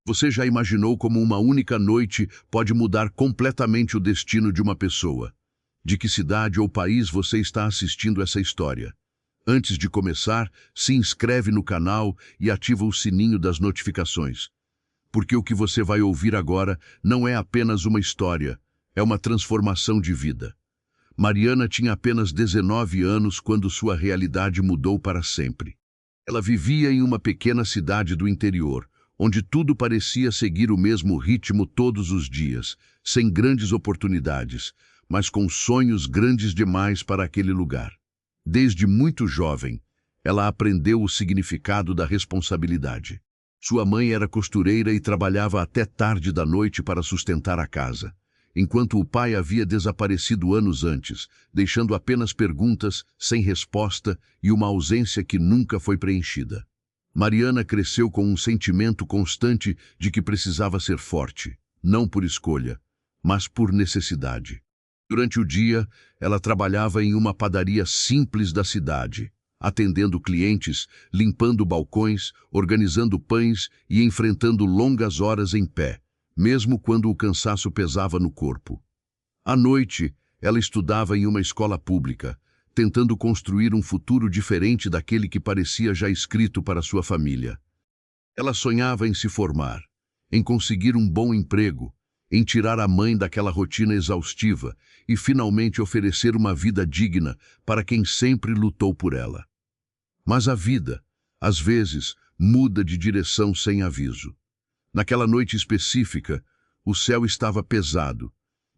Você já imaginou como uma única noite pode mudar completamente o destino de uma pessoa? De que cidade ou país você está assistindo essa história? Antes de começar, se inscreve no canal e ativa o sininho das notificações. Porque o que você vai ouvir agora não é apenas uma história, é uma transformação de vida. Mariana tinha apenas 19 anos quando sua realidade mudou para sempre. Ela vivia em uma pequena cidade do interior, onde tudo parecia seguir o mesmo ritmo todos os dias, sem grandes oportunidades, mas com sonhos grandes demais para aquele lugar. Desde muito jovem, ela aprendeu o significado da responsabilidade. Sua mãe era costureira e trabalhava até tarde da noite para sustentar a casa, enquanto o pai havia desaparecido anos antes, deixando apenas perguntas sem resposta e uma ausência que nunca foi preenchida. Mariana cresceu com um sentimento constante de que precisava ser forte, não por escolha, mas por necessidade. Durante o dia, ela trabalhava em uma padaria simples da cidade, atendendo clientes, limpando balcões, organizando pães e enfrentando longas horas em pé, mesmo quando o cansaço pesava no corpo. À noite, ela estudava em uma escola pública, tentando construir um futuro diferente daquele que parecia já escrito para sua família. Ela sonhava em se formar, em conseguir um bom emprego, em tirar a mãe daquela rotina exaustiva e finalmente oferecer uma vida digna para quem sempre lutou por ela. Mas a vida, às vezes, muda de direção sem aviso. Naquela noite específica, o céu estava pesado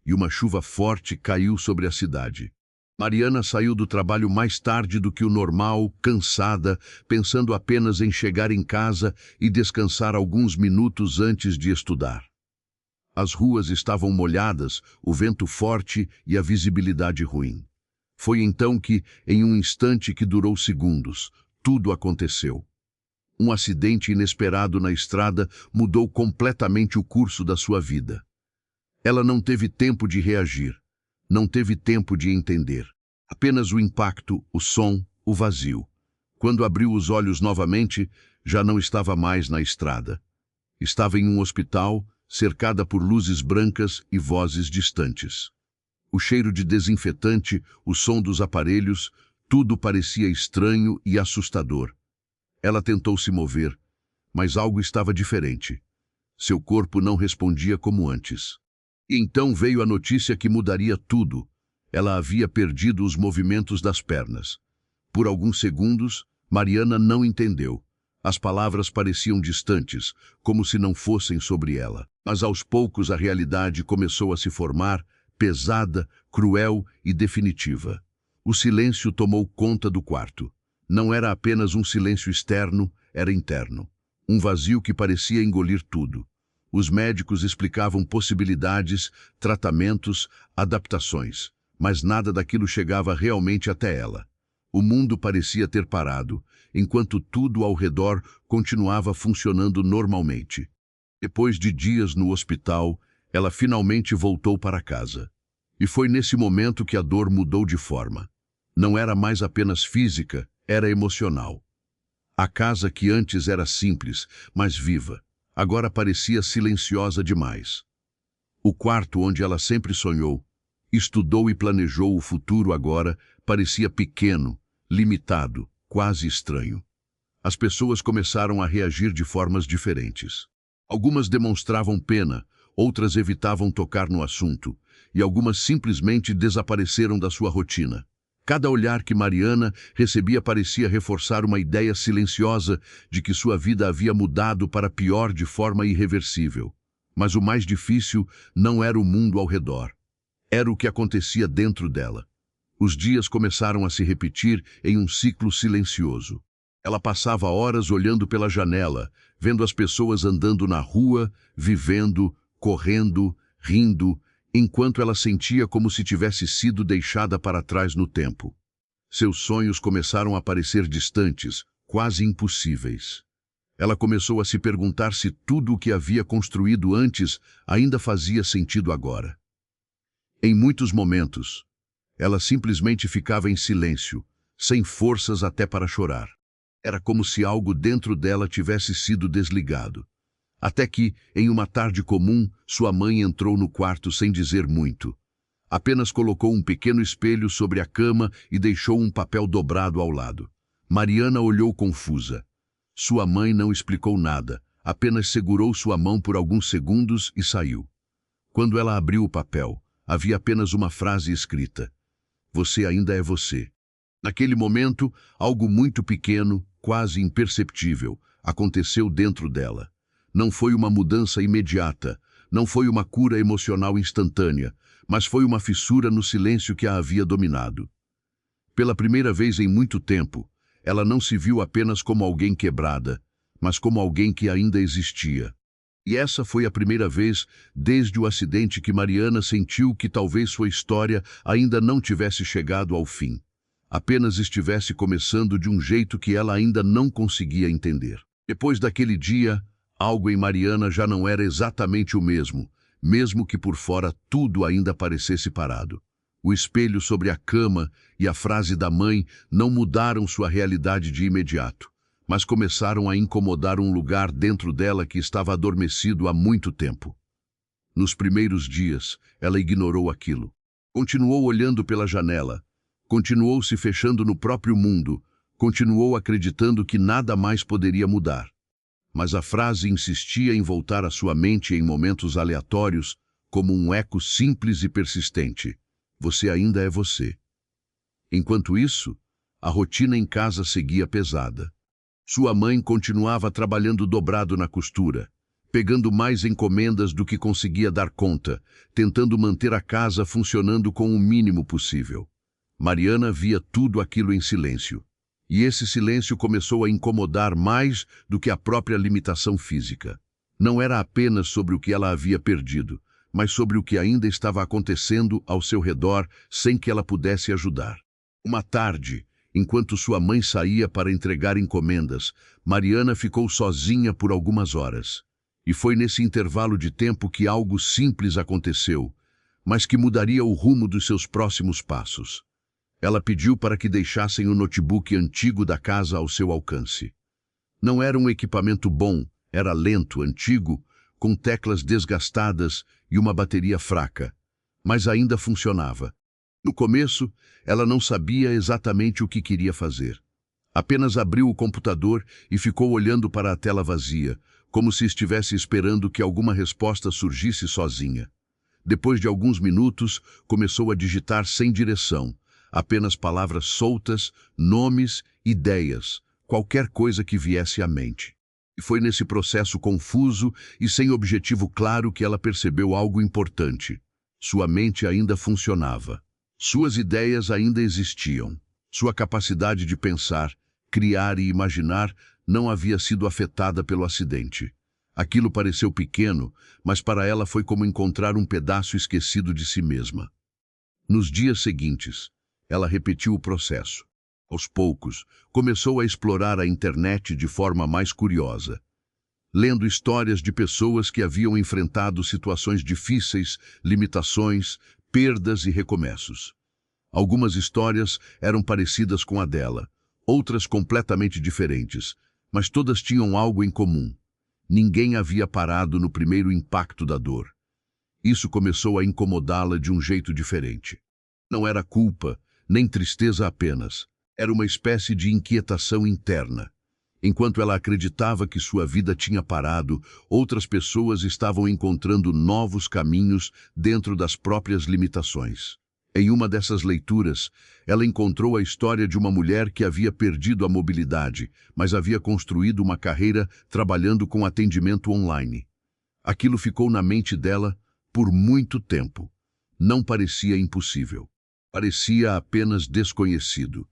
e uma chuva forte caiu sobre a cidade. Mariana saiu do trabalho mais tarde do que o normal, cansada, pensando apenas em chegar em casa e descansar alguns minutos antes de estudar. As ruas estavam molhadas, o vento forte e a visibilidade ruim. Foi então que, em um instante que durou segundos, tudo aconteceu. Um acidente inesperado na estrada mudou completamente o curso da sua vida. Ela não teve tempo de reagir, não teve tempo de entender. Apenas o impacto, o som, o vazio. Quando abriu os olhos novamente, já não estava mais na estrada. Estava em um hospital, cercada por luzes brancas e vozes distantes. O cheiro de desinfetante, o som dos aparelhos, tudo parecia estranho e assustador. Ela tentou se mover, mas algo estava diferente. Seu corpo não respondia como antes. E então veio a notícia que mudaria tudo. Ela havia perdido os movimentos das pernas. Por alguns segundos, Mariana não entendeu. As palavras pareciam distantes, como se não fossem sobre ela. Mas aos poucos a realidade começou a se formar, pesada, cruel e definitiva. O silêncio tomou conta do quarto. Não era apenas um silêncio externo, era interno. Um vazio que parecia engolir tudo. Os médicos explicavam possibilidades, tratamentos, adaptações, mas nada daquilo chegava realmente até ela. O mundo parecia ter parado, enquanto tudo ao redor continuava funcionando normalmente. Depois de dias no hospital, ela finalmente voltou para casa. E foi nesse momento que a dor mudou de forma. Não era mais apenas física, era emocional. A casa que antes era simples, mas viva, agora parecia silenciosa demais. O quarto onde ela sempre sonhou, estudou e planejou o futuro agora, parecia pequeno, limitado, quase estranho. As pessoas começaram a reagir de formas diferentes. Algumas demonstravam pena, outras evitavam tocar no assunto, e algumas simplesmente desapareceram da sua rotina. Cada olhar que Mariana recebia parecia reforçar uma ideia silenciosa de que sua vida havia mudado para pior de forma irreversível. Mas o mais difícil não era o mundo ao redor. Era o que acontecia dentro dela. Os dias começaram a se repetir em um ciclo silencioso. Ela passava horas olhando pela janela, vendo as pessoas andando na rua, vivendo, correndo, rindo, enquanto ela sentia como se tivesse sido deixada para trás no tempo. Seus sonhos começaram a parecer distantes, quase impossíveis. Ela começou a se perguntar se tudo o que havia construído antes ainda fazia sentido agora. Em muitos momentos, ela simplesmente ficava em silêncio, sem forças até para chorar. Era como se algo dentro dela tivesse sido desligado. Até que, em uma tarde comum, sua mãe entrou no quarto sem dizer muito. Apenas colocou um pequeno espelho sobre a cama e deixou um papel dobrado ao lado. Mariana olhou confusa. Sua mãe não explicou nada, apenas segurou sua mão por alguns segundos e saiu. Quando ela abriu o papel, havia apenas uma frase escrita: "Você ainda é você." Naquele momento, algo muito pequeno, quase imperceptível, aconteceu dentro dela. Não foi uma mudança imediata, não foi uma cura emocional instantânea, mas foi uma fissura no silêncio que a havia dominado. Pela primeira vez em muito tempo, ela não se viu apenas como alguém quebrada, mas como alguém que ainda existia. E essa foi a primeira vez desde o acidente que Mariana sentiu que talvez sua história ainda não tivesse chegado ao fim. Apenas estivesse começando de um jeito que ela ainda não conseguia entender. Depois daquele dia, algo em Mariana já não era exatamente o mesmo, mesmo que por fora tudo ainda parecesse parado. O espelho sobre a cama e a frase da mãe não mudaram sua realidade de imediato, mas começaram a incomodar um lugar dentro dela que estava adormecido há muito tempo. Nos primeiros dias, ela ignorou aquilo. Continuou olhando pela janela, continuou se fechando no próprio mundo, continuou acreditando que nada mais poderia mudar. Mas a frase insistia em voltar à sua mente em momentos aleatórios, como um eco simples e persistente: "Você ainda é você." Enquanto isso, a rotina em casa seguia pesada. Sua mãe continuava trabalhando dobrado na costura, pegando mais encomendas do que conseguia dar conta, tentando manter a casa funcionando com o mínimo possível. Mariana via tudo aquilo em silêncio. E esse silêncio começou a incomodar mais do que a própria limitação física. Não era apenas sobre o que ela havia perdido, mas sobre o que ainda estava acontecendo ao seu redor sem que ela pudesse ajudar. Uma tarde, enquanto sua mãe saía para entregar encomendas, Mariana ficou sozinha por algumas horas. E foi nesse intervalo de tempo que algo simples aconteceu, mas que mudaria o rumo dos seus próximos passos. Ela pediu para que deixassem o notebook antigo da casa ao seu alcance. Não era um equipamento bom, era lento, antigo, com teclas desgastadas e uma bateria fraca, mas ainda funcionava. No começo, ela não sabia exatamente o que queria fazer. Apenas abriu o computador e ficou olhando para a tela vazia, como se estivesse esperando que alguma resposta surgisse sozinha. Depois de alguns minutos, começou a digitar sem direção, apenas palavras soltas, nomes, ideias, qualquer coisa que viesse à mente. E foi nesse processo confuso e sem objetivo claro que ela percebeu algo importante. Sua mente ainda funcionava. Suas ideias ainda existiam. Sua capacidade de pensar, criar e imaginar não havia sido afetada pelo acidente. Aquilo pareceu pequeno, mas para ela foi como encontrar um pedaço esquecido de si mesma. Nos dias seguintes, ela repetiu o processo. Aos poucos, começou a explorar a internet de forma mais curiosa, lendo histórias de pessoas que haviam enfrentado situações difíceis, limitações, perdas e recomeços. Algumas histórias eram parecidas com a dela, outras completamente diferentes, mas todas tinham algo em comum. Ninguém havia parado no primeiro impacto da dor. Isso começou a incomodá-la de um jeito diferente. Não era culpa, nem tristeza apenas. Era uma espécie de inquietação interna. Enquanto ela acreditava que sua vida tinha parado, outras pessoas estavam encontrando novos caminhos dentro das próprias limitações. Em uma dessas leituras, ela encontrou a história de uma mulher que havia perdido a mobilidade, mas havia construído uma carreira trabalhando com atendimento online. Aquilo ficou na mente dela por muito tempo. Não parecia impossível. Parecia apenas desconhecido.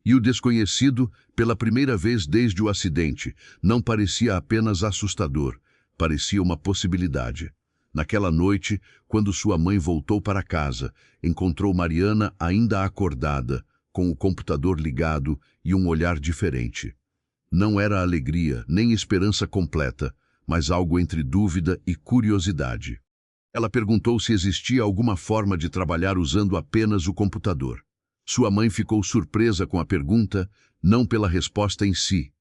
E o desconhecido, pela primeira vez desde o acidente, não parecia apenas assustador, parecia uma possibilidade. Naquela noite, quando sua mãe voltou para casa, encontrou Mariana ainda acordada, com o computador ligado e um olhar diferente. Não era alegria, nem esperança completa, mas algo entre dúvida e curiosidade. Ela perguntou se existia alguma forma de trabalhar usando apenas o computador. Sua mãe ficou surpresa com a pergunta, não pela resposta em si,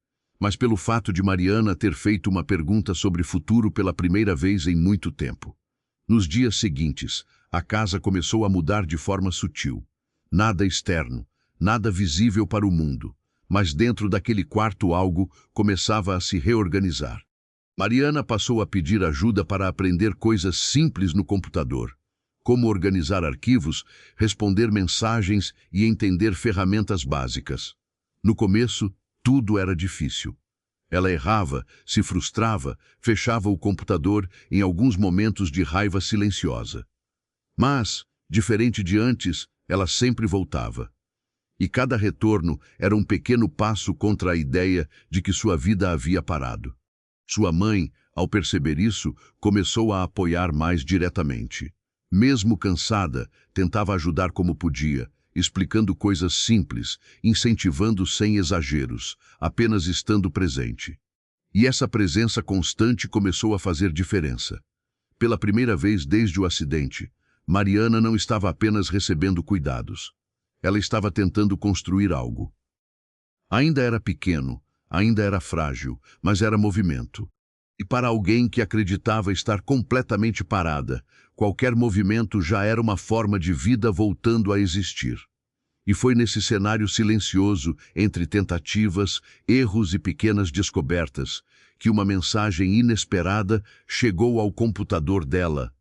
mas pelo fato de Mariana ter feito uma pergunta sobre futuro pela primeira vez em muito tempo. Nos dias seguintes, a casa começou a mudar de forma sutil. Nada externo, nada visível para o mundo, mas dentro daquele quarto algo começava a se reorganizar. Mariana passou a pedir ajuda para aprender coisas simples no computador, como organizar arquivos, responder mensagens e entender ferramentas básicas. No começo, tudo era difícil. Ela errava, se frustrava, fechava o computador em alguns momentos de raiva silenciosa. Mas, diferente de antes, ela sempre voltava. E cada retorno era um pequeno passo contra a ideia de que sua vida havia parado. Sua mãe, ao perceber isso, começou a apoiar mais diretamente. Mesmo cansada, tentava ajudar como podia, explicando coisas simples, incentivando sem exageros, apenas estando presente. E essa presença constante começou a fazer diferença. Pela primeira vez desde o acidente, Mariana não estava apenas recebendo cuidados. Ela estava tentando construir algo. Ainda era pequeno, ainda era frágil, mas era movimento. E para alguém que acreditava estar completamente parada, qualquer movimento já era uma forma de vida voltando a existir. E foi nesse cenário silencioso, entre tentativas, erros e pequenas descobertas, que uma mensagem inesperada chegou ao computador dela.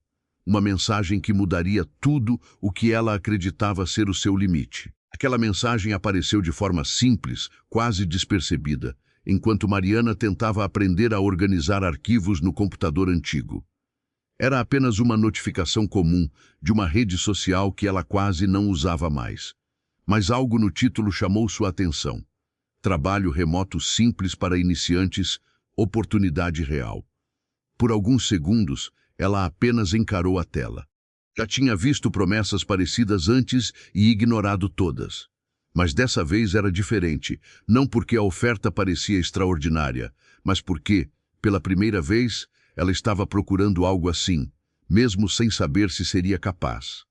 Uma mensagem que mudaria tudo o que ela acreditava ser o seu limite. Aquela mensagem apareceu de forma simples, quase despercebida, enquanto Mariana tentava aprender a organizar arquivos no computador antigo. Era apenas uma notificação comum de uma rede social que ela quase não usava mais. Mas algo no título chamou sua atenção. Trabalho remoto simples para iniciantes, oportunidade real. Por alguns segundos, ela apenas encarou a tela. Já tinha visto promessas parecidas antes e ignorado todas. Mas dessa vez era diferente, não porque a oferta parecia extraordinária, mas porque, pela primeira vez, ela estava procurando algo assim, mesmo sem saber se seria capaz.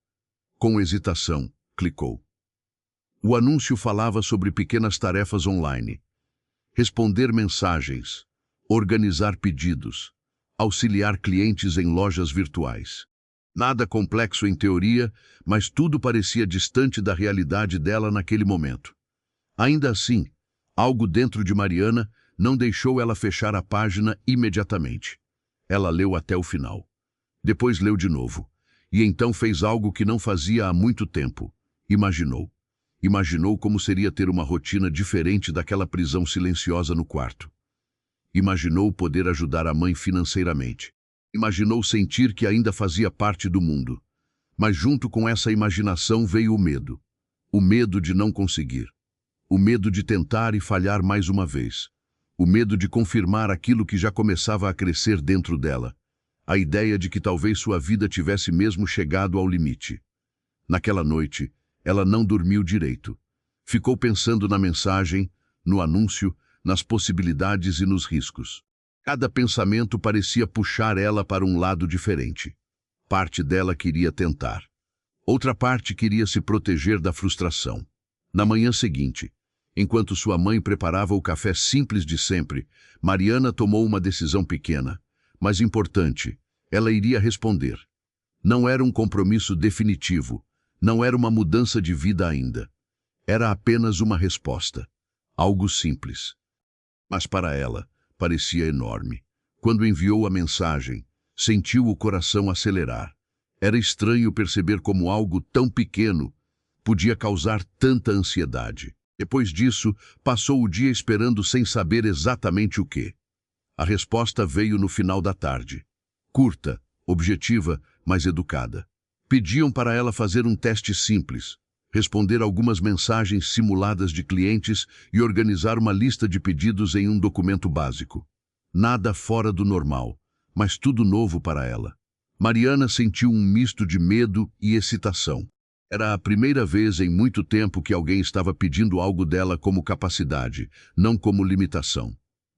Com hesitação, clicou. O anúncio falava sobre pequenas tarefas online. Responder mensagens, organizar pedidos, auxiliar clientes em lojas virtuais. Nada complexo em teoria, mas tudo parecia distante da realidade dela naquele momento. Ainda assim, algo dentro de Mariana não deixou ela fechar a página imediatamente. Ela leu até o final. Depois leu de novo. E então fez algo que não fazia há muito tempo. Imaginou. Imaginou como seria ter uma rotina diferente daquela prisão silenciosa no quarto. Imaginou poder ajudar a mãe financeiramente. Imaginou sentir que ainda fazia parte do mundo. Mas junto com essa imaginação veio o medo. O medo de não conseguir. O medo de tentar e falhar mais uma vez. O medo de confirmar aquilo que já começava a crescer dentro dela. A ideia de que talvez sua vida tivesse mesmo chegado ao limite. Naquela noite, ela não dormiu direito. Ficou pensando na mensagem, no anúncio, nas possibilidades e nos riscos. Cada pensamento parecia puxar ela para um lado diferente. Parte dela queria tentar. Outra parte queria se proteger da frustração. Na manhã seguinte, enquanto sua mãe preparava o café simples de sempre, Mariana tomou uma decisão pequena, mas importante. Ela iria responder. Não era um compromisso definitivo, não era uma mudança de vida ainda. Era apenas uma resposta. Algo simples. Mas para ela, parecia enorme. Quando enviou a mensagem, sentiu o coração acelerar. Era estranho perceber como algo tão pequeno podia causar tanta ansiedade. Depois disso, passou o dia esperando sem saber exatamente o que. A resposta veio no final da tarde. Curta, objetiva, mas educada. Pediam para ela fazer um teste simples, responder algumas mensagens simuladas de clientes e organizar uma lista de pedidos em um documento básico. Nada fora do normal, mas tudo novo para ela. Mariana sentiu um misto de medo e excitação. Era a primeira vez em muito tempo que alguém estava pedindo algo dela como capacidade, não como limitação.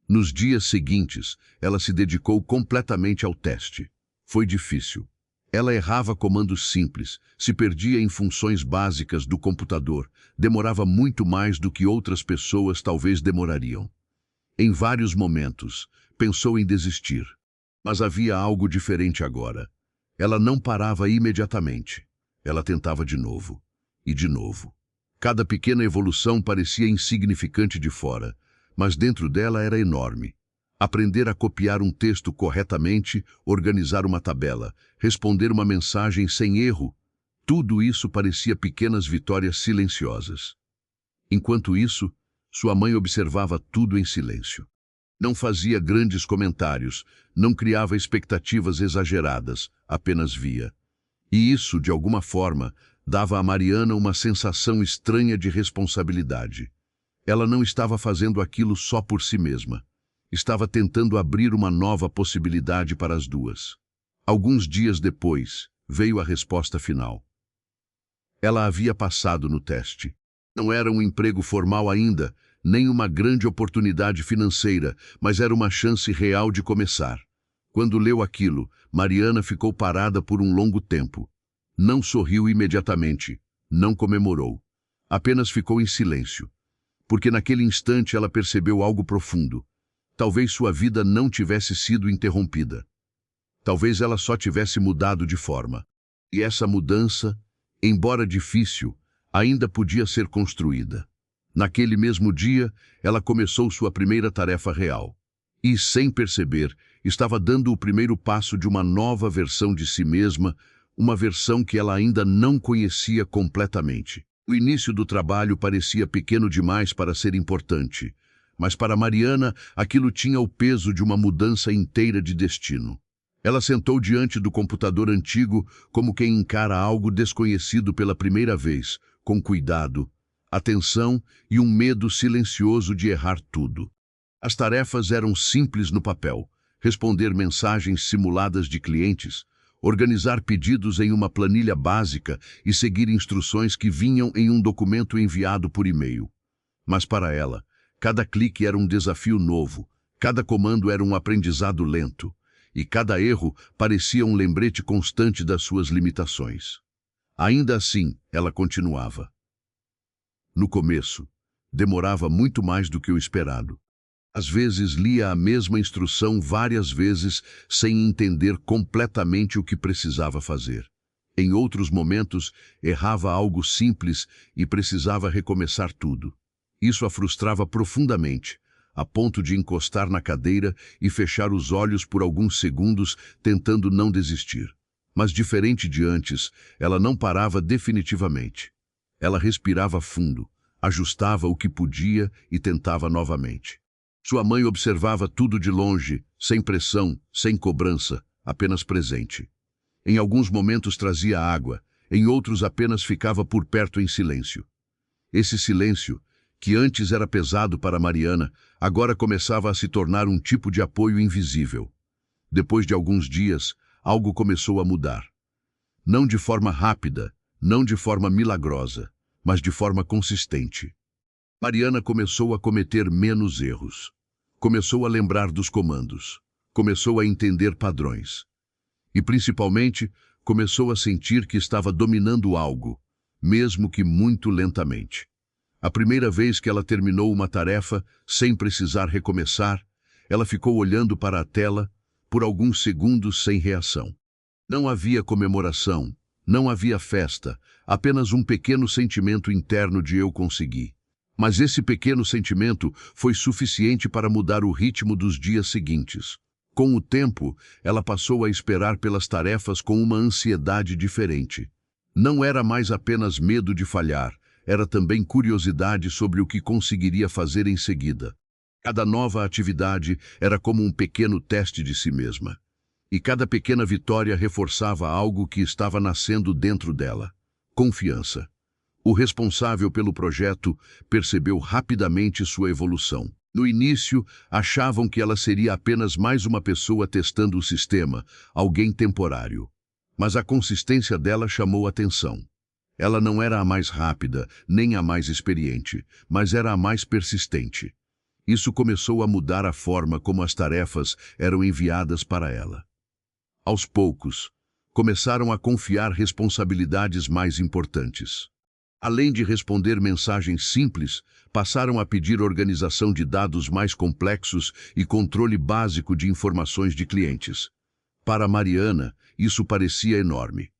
Nos dias seguintes, ela se dedicou completamente ao teste. Foi difícil. Ela errava comandos simples, se perdia em funções básicas do computador, demorava muito mais do que outras pessoas talvez demorariam. Em vários momentos, pensou em desistir. Mas havia algo diferente agora. Ela não parava imediatamente. Ela tentava de novo. E de novo. Cada pequena evolução parecia insignificante de fora, mas dentro dela era enorme. Aprender a copiar um texto corretamente, organizar uma tabela, responder uma mensagem sem erro, tudo isso parecia pequenas vitórias silenciosas. Enquanto isso, sua mãe observava tudo em silêncio. Não fazia grandes comentários, não criava expectativas exageradas, apenas via. E isso, de alguma forma, dava a Mariana uma sensação estranha de responsabilidade. Ela não estava fazendo aquilo só por si mesma. Estava tentando abrir uma nova possibilidade para as duas. Alguns dias depois, veio a resposta final. Ela havia passado no teste. Não era um emprego formal ainda, nem uma grande oportunidade financeira, mas era uma chance real de começar. Quando leu aquilo, Mariana ficou parada por um longo tempo. Não sorriu imediatamente, não comemorou. Apenas ficou em silêncio. Porque naquele instante ela percebeu algo profundo. Talvez sua vida não tivesse sido interrompida. Talvez ela só tivesse mudado de forma. E essa mudança, embora difícil, ainda podia ser construída. Naquele mesmo dia, ela começou sua primeira tarefa real. E, sem perceber, estava dando o primeiro passo de uma nova versão de si mesma, uma versão que ela ainda não conhecia completamente. O início do trabalho parecia pequeno demais para ser importante, mas para Mariana aquilo tinha o peso de uma mudança inteira de destino. Ela sentou diante do computador antigo como quem encara algo desconhecido pela primeira vez, com cuidado, atenção e um medo silencioso de errar tudo. As tarefas eram simples no papel: responder mensagens simuladas de clientes, organizar pedidos em uma planilha básica e seguir instruções que vinham em um documento enviado por e-mail. Mas para ela, cada clique era um desafio novo, cada comando era um aprendizado lento, e cada erro parecia um lembrete constante das suas limitações. Ainda assim, ela continuava. No começo, demorava muito mais do que o esperado. Às vezes lia a mesma instrução várias vezes sem entender completamente o que precisava fazer. Em outros momentos, errava algo simples e precisava recomeçar tudo. Isso a frustrava profundamente, a ponto de encostar na cadeira e fechar os olhos por alguns segundos, tentando não desistir. Mas diferente de antes, ela não parava definitivamente. Ela respirava fundo, ajustava o que podia e tentava novamente. Sua mãe observava tudo de longe, sem pressão, sem cobrança, apenas presente. Em alguns momentos trazia água, em outros apenas ficava por perto em silêncio. Esse silêncio, que antes era pesado para Mariana, agora começava a se tornar um tipo de apoio invisível. Depois de alguns dias, algo começou a mudar. Não de forma rápida, não de forma milagrosa, mas de forma consistente. Mariana começou a cometer menos erros. Começou a lembrar dos comandos. Começou a entender padrões. E, principalmente, começou a sentir que estava dominando algo, mesmo que muito lentamente. A primeira vez que ela terminou uma tarefa, sem precisar recomeçar, ela ficou olhando para a tela por alguns segundos sem reação. Não havia comemoração, não havia festa, apenas um pequeno sentimento interno de eu consegui. Mas esse pequeno sentimento foi suficiente para mudar o ritmo dos dias seguintes. Com o tempo, ela passou a esperar pelas tarefas com uma ansiedade diferente. Não era mais apenas medo de falhar, era também curiosidade sobre o que conseguiria fazer em seguida. Cada nova atividade era como um pequeno teste de si mesma. E cada pequena vitória reforçava algo que estava nascendo dentro dela: confiança. O responsável pelo projeto percebeu rapidamente sua evolução. No início, achavam que ela seria apenas mais uma pessoa testando o sistema, alguém temporário. Mas a consistência dela chamou atenção. Ela não era a mais rápida, nem a mais experiente, mas era a mais persistente. Isso começou a mudar a forma como as tarefas eram enviadas para ela. Aos poucos, começaram a confiar responsabilidades mais importantes. Além de responder mensagens simples, passaram a pedir organização de dados mais complexos e controle básico de informações de clientes. Para Mariana, isso parecia enorme.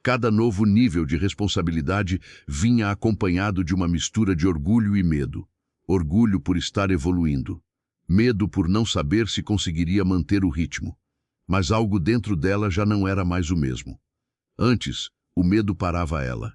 Cada novo nível de responsabilidade vinha acompanhado de uma mistura de orgulho e medo. Orgulho por estar evoluindo. Medo por não saber se conseguiria manter o ritmo. Mas algo dentro dela já não era mais o mesmo. Antes, o medo parava ela.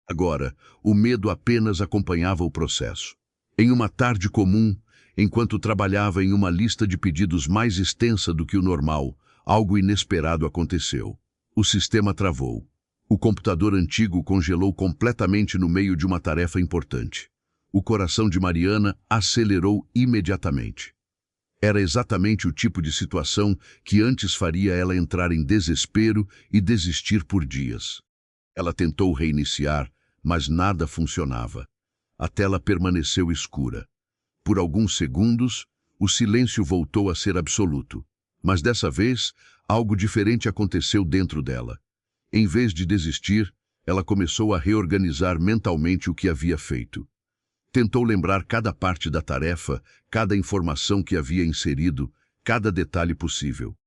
Agora, o medo apenas acompanhava o processo. Em uma tarde comum, enquanto trabalhava em uma lista de pedidos mais extensa do que o normal, algo inesperado aconteceu. O sistema travou. O computador antigo congelou completamente no meio de uma tarefa importante. O coração de Mariana acelerou imediatamente. Era exatamente o tipo de situação que antes faria ela entrar em desespero e desistir por dias. Ela tentou reiniciar, mas nada funcionava. A tela permaneceu escura. Por alguns segundos, o silêncio voltou a ser absoluto. Mas dessa vez, algo diferente aconteceu dentro dela. Em vez de desistir, ela começou a reorganizar mentalmente o que havia feito. Tentou lembrar cada parte da tarefa, cada informação que havia inserido, cada detalhe possível.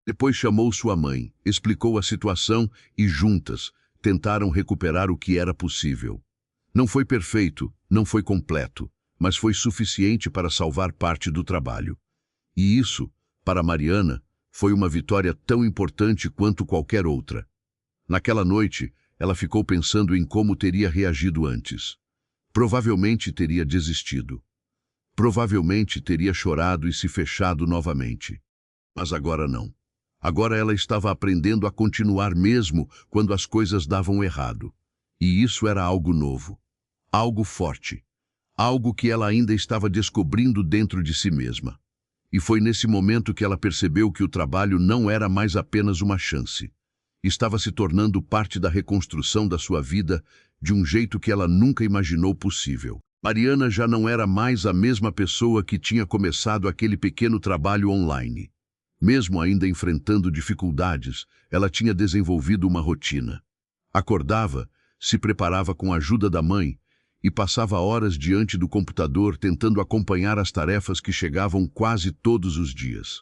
Depois chamou sua mãe, explicou a situação e, juntas, tentaram recuperar o que era possível. Não foi perfeito, não foi completo, mas foi suficiente para salvar parte do trabalho. E isso, para Mariana, foi uma vitória tão importante quanto qualquer outra. Naquela noite, ela ficou pensando em como teria reagido antes. Provavelmente teria desistido. Provavelmente teria chorado e se fechado novamente. Mas agora não. Agora ela estava aprendendo a continuar mesmo quando as coisas davam errado. E isso era algo novo. Algo forte. Algo que ela ainda estava descobrindo dentro de si mesma. E foi nesse momento que ela percebeu que o trabalho não era mais apenas uma chance. Estava se tornando parte da reconstrução da sua vida de um jeito que ela nunca imaginou possível. Mariana já não era mais a mesma pessoa que tinha começado aquele pequeno trabalho online. Mesmo ainda enfrentando dificuldades, ela tinha desenvolvido uma rotina. Acordava, se preparava com a ajuda da mãe e passava horas diante do computador tentando acompanhar as tarefas que chegavam quase todos os dias.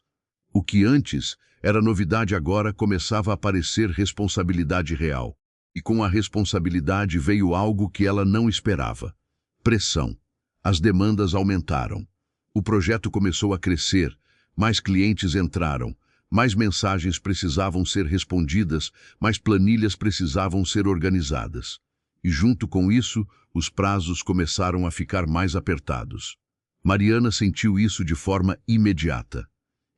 O que antes era novidade agora começava a parecer responsabilidade real. E com a responsabilidade veio algo que ela não esperava. Pressão. As demandas aumentaram. O projeto começou a crescer, mais clientes entraram, mais mensagens precisavam ser respondidas, mais planilhas precisavam ser organizadas. E junto com isso, os prazos começaram a ficar mais apertados. Mariana sentiu isso de forma imediata.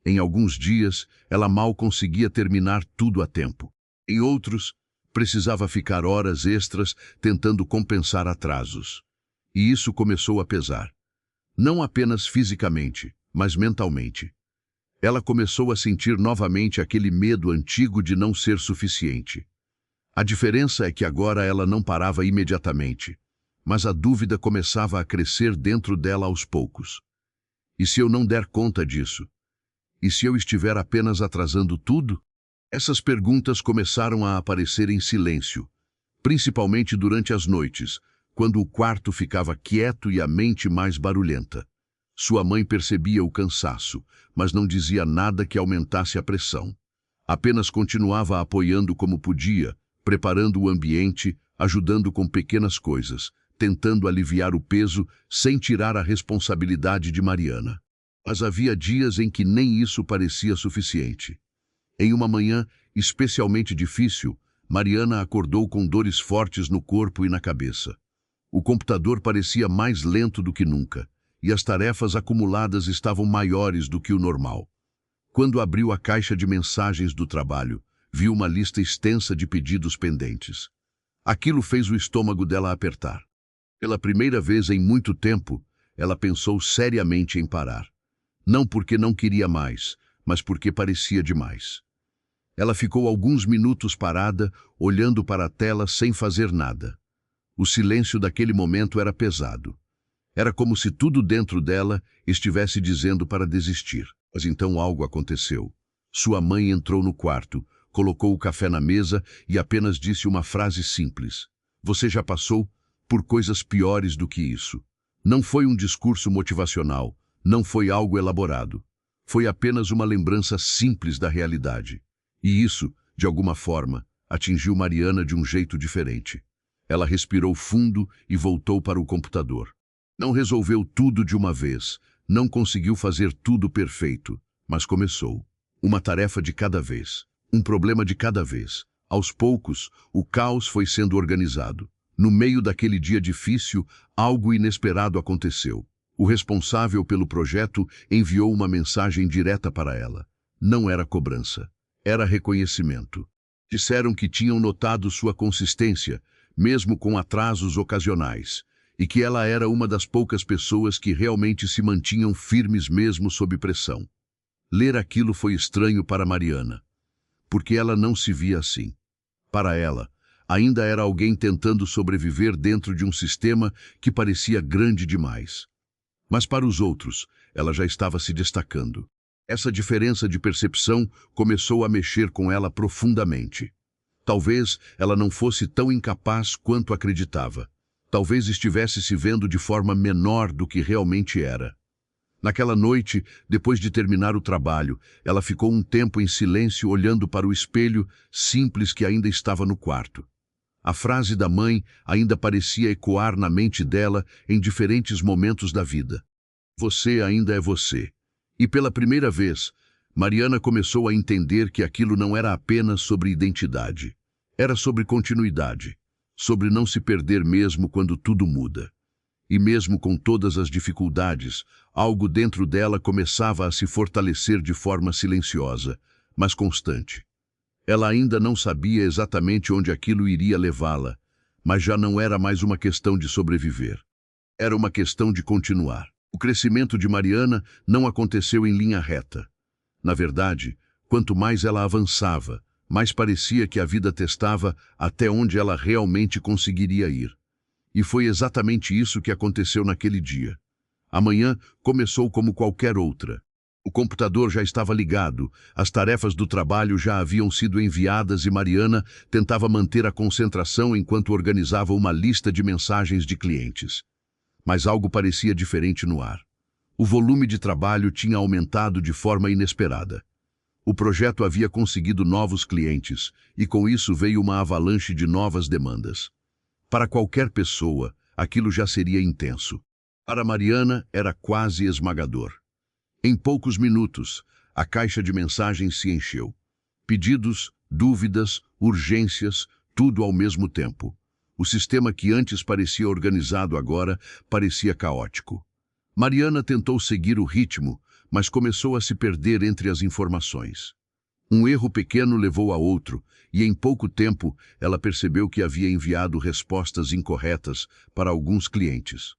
Em alguns dias, ela mal conseguia terminar tudo a tempo. Em outros, precisava ficar horas extras tentando compensar atrasos. E isso começou a pesar. Não apenas fisicamente, mas mentalmente. Ela começou a sentir novamente aquele medo antigo de não ser suficiente. A diferença é que agora ela não parava imediatamente, mas a dúvida começava a crescer dentro dela aos poucos. E se eu não der conta disso? E se eu estiver apenas atrasando tudo? Essas perguntas começaram a aparecer em silêncio, principalmente durante as noites, quando o quarto ficava quieto e a mente mais barulhenta. Sua mãe percebia o cansaço, mas não dizia nada que aumentasse a pressão. Apenas continuava apoiando como podia, preparando o ambiente, ajudando com pequenas coisas, tentando aliviar o peso sem tirar a responsabilidade de Mariana. Mas havia dias em que nem isso parecia suficiente. Em uma manhã especialmente difícil, Mariana acordou com dores fortes no corpo e na cabeça. O computador parecia mais lento do que nunca, e as tarefas acumuladas estavam maiores do que o normal. Quando abriu a caixa de mensagens do trabalho, viu uma lista extensa de pedidos pendentes. Aquilo fez o estômago dela apertar. Pela primeira vez em muito tempo, ela pensou seriamente em parar. Não porque não queria mais, mas porque parecia demais. Ela ficou alguns minutos parada, olhando para a tela sem fazer nada. O silêncio daquele momento era pesado. Era como se tudo dentro dela estivesse dizendo para desistir. Mas então algo aconteceu. Sua mãe entrou no quarto, colocou o café na mesa e apenas disse uma frase simples. Você já passou por coisas piores do que isso. Não foi um discurso motivacional, não foi algo elaborado. Foi apenas uma lembrança simples da realidade. E isso, de alguma forma, atingiu Mariana de um jeito diferente. Ela respirou fundo e voltou para o computador. Não resolveu tudo de uma vez, não conseguiu fazer tudo perfeito, mas começou. Uma tarefa de cada vez, um problema de cada vez. Aos poucos, o caos foi sendo organizado. No meio daquele dia difícil, algo inesperado aconteceu. O responsável pelo projeto enviou uma mensagem direta para ela. Não era cobrança, era reconhecimento. Disseram que tinham notado sua consistência, mesmo com atrasos ocasionais, e que ela era uma das poucas pessoas que realmente se mantinham firmes mesmo sob pressão. Ler aquilo foi estranho para Mariana, porque ela não se via assim. Para ela, ainda era alguém tentando sobreviver dentro de um sistema que parecia grande demais. Mas para os outros, ela já estava se destacando. Essa diferença de percepção começou a mexer com ela profundamente. Talvez ela não fosse tão incapaz quanto acreditava. Talvez estivesse se vendo de forma menor do que realmente era. Naquela noite, depois de terminar o trabalho, ela ficou um tempo em silêncio olhando para o espelho simples que ainda estava no quarto. A frase da mãe ainda parecia ecoar na mente dela em diferentes momentos da vida. Você ainda é você. E pela primeira vez, Mariana começou a entender que aquilo não era apenas sobre identidade. Era sobre continuidade, sobre não se perder mesmo quando tudo muda. E mesmo com todas as dificuldades, algo dentro dela começava a se fortalecer de forma silenciosa, mas constante. Ela ainda não sabia exatamente onde aquilo iria levá-la, mas já não era mais uma questão de sobreviver. Era uma questão de continuar. O crescimento de Mariana não aconteceu em linha reta. Na verdade, quanto mais ela avançava, mais parecia que a vida testava até onde ela realmente conseguiria ir. E foi exatamente isso que aconteceu naquele dia. A manhã começou como qualquer outra. O computador já estava ligado, as tarefas do trabalho já haviam sido enviadas e Mariana tentava manter a concentração enquanto organizava uma lista de mensagens de clientes. Mas algo parecia diferente no ar. O volume de trabalho tinha aumentado de forma inesperada. O projeto havia conseguido novos clientes e com isso veio uma avalanche de novas demandas. Para qualquer pessoa, aquilo já seria intenso. Para Mariana, era quase esmagador. Em poucos minutos, a caixa de mensagens se encheu. Pedidos, dúvidas, urgências, tudo ao mesmo tempo. O sistema que antes parecia organizado agora parecia caótico. Mariana tentou seguir o ritmo, mas começou a se perder entre as informações. Um erro pequeno levou a outro, e em pouco tempo ela percebeu que havia enviado respostas incorretas para alguns clientes.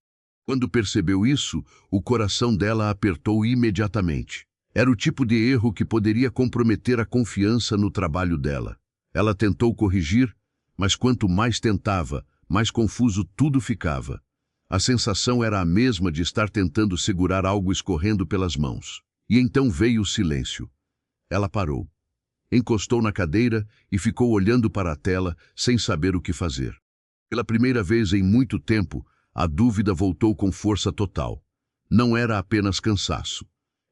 Quando percebeu isso, o coração dela apertou imediatamente. Era o tipo de erro que poderia comprometer a confiança no trabalho dela. Ela tentou corrigir, mas quanto mais tentava, mais confuso tudo ficava. A sensação era a mesma de estar tentando segurar algo escorrendo pelas mãos. E então veio o silêncio. Ela parou. Encostou na cadeira e ficou olhando para a tela sem saber o que fazer. Pela primeira vez em muito tempo, a dúvida voltou com força total. Não era apenas cansaço.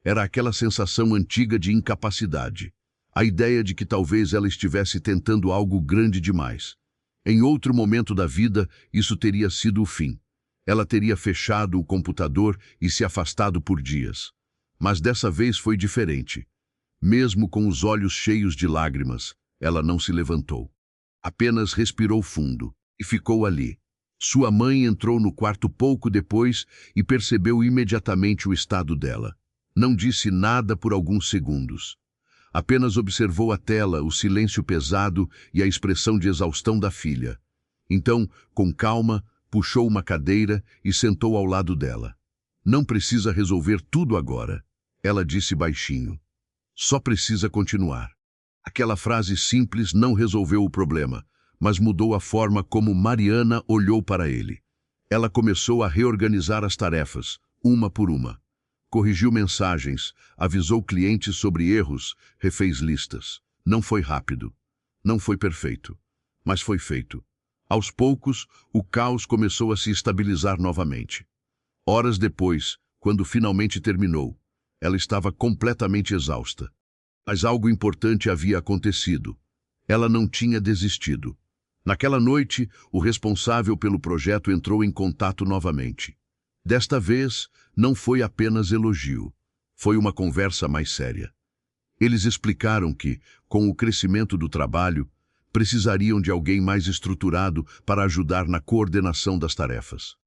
Era aquela sensação antiga de incapacidade. A ideia de que talvez ela estivesse tentando algo grande demais. Em outro momento da vida, isso teria sido o fim. Ela teria fechado o computador e se afastado por dias. Mas dessa vez foi diferente. Mesmo com os olhos cheios de lágrimas, ela não se levantou. Apenas respirou fundo e ficou ali. Sua mãe entrou no quarto pouco depois e percebeu imediatamente o estado dela. Não disse nada por alguns segundos. Apenas observou a tela, o silêncio pesado e a expressão de exaustão da filha. Então, com calma, puxou uma cadeira e sentou ao lado dela. Não precisa resolver tudo agora, ela disse baixinho. Só precisa continuar. Aquela frase simples não resolveu o problema, mas mudou a forma como Mariana olhou para ele. Ela começou a reorganizar as tarefas, uma por uma. Corrigiu mensagens, avisou clientes sobre erros, refez listas. Não foi rápido, não foi perfeito, mas foi feito. Aos poucos, o caos começou a se estabilizar novamente. Horas depois, quando finalmente terminou, ela estava completamente exausta. Mas algo importante havia acontecido. Ela não tinha desistido. Naquela noite, o responsável pelo projeto entrou em contato novamente. Desta vez, não foi apenas elogio. Foi uma conversa mais séria. Eles explicaram que, com o crescimento do trabalho, precisariam de alguém mais estruturado para ajudar na coordenação das tarefas.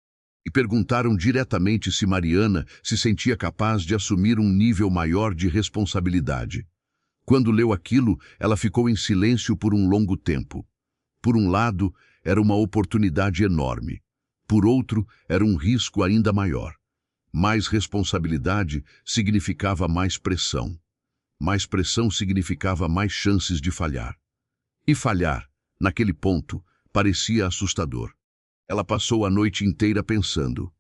E perguntaram diretamente se Mariana se sentia capaz de assumir um nível maior de responsabilidade. Quando leu aquilo, ela ficou em silêncio por um longo tempo. Por um lado, era uma oportunidade enorme. Por outro, era um risco ainda maior. Mais responsabilidade significava mais pressão. Mais pressão significava mais chances de falhar. E falhar, naquele ponto, parecia assustador. Ela passou a noite inteira pensando,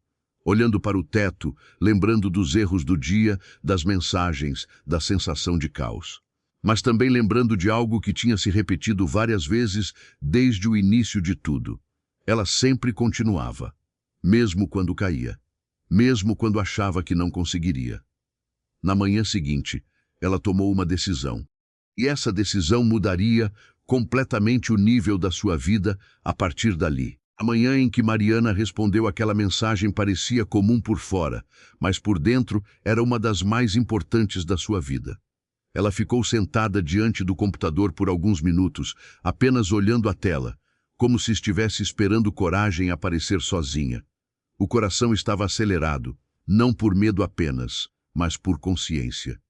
olhando para o teto, lembrando dos erros do dia, das mensagens, da sensação de caos. Mas também lembrando de algo que tinha se repetido várias vezes desde o início de tudo. Ela sempre continuava, mesmo quando caía, mesmo quando achava que não conseguiria. Na manhã seguinte, ela tomou uma decisão. E essa decisão mudaria completamente o nível da sua vida a partir dali. A manhã em que Mariana respondeu aquela mensagem parecia comum por fora, mas por dentro era uma das mais importantes da sua vida. Ela ficou sentada diante do computador por alguns minutos, apenas olhando a tela, como se estivesse esperando coragem aparecer sozinha. O coração estava acelerado, não por medo apenas, mas por consciência.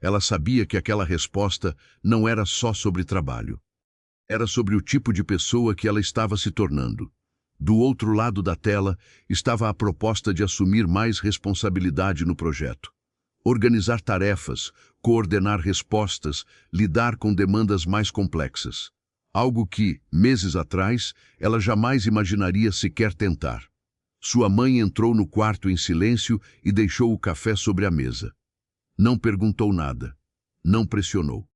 Ela sabia que aquela resposta não era só sobre trabalho. Era sobre o tipo de pessoa que ela estava se tornando. Do outro lado da tela estava a proposta de assumir mais responsabilidade no projeto. Organizar tarefas, coordenar respostas, lidar com demandas mais complexas. Algo que, meses atrás, ela jamais imaginaria sequer tentar. Sua mãe entrou no quarto em silêncio e deixou o café sobre a mesa. Não perguntou nada. Não pressionou.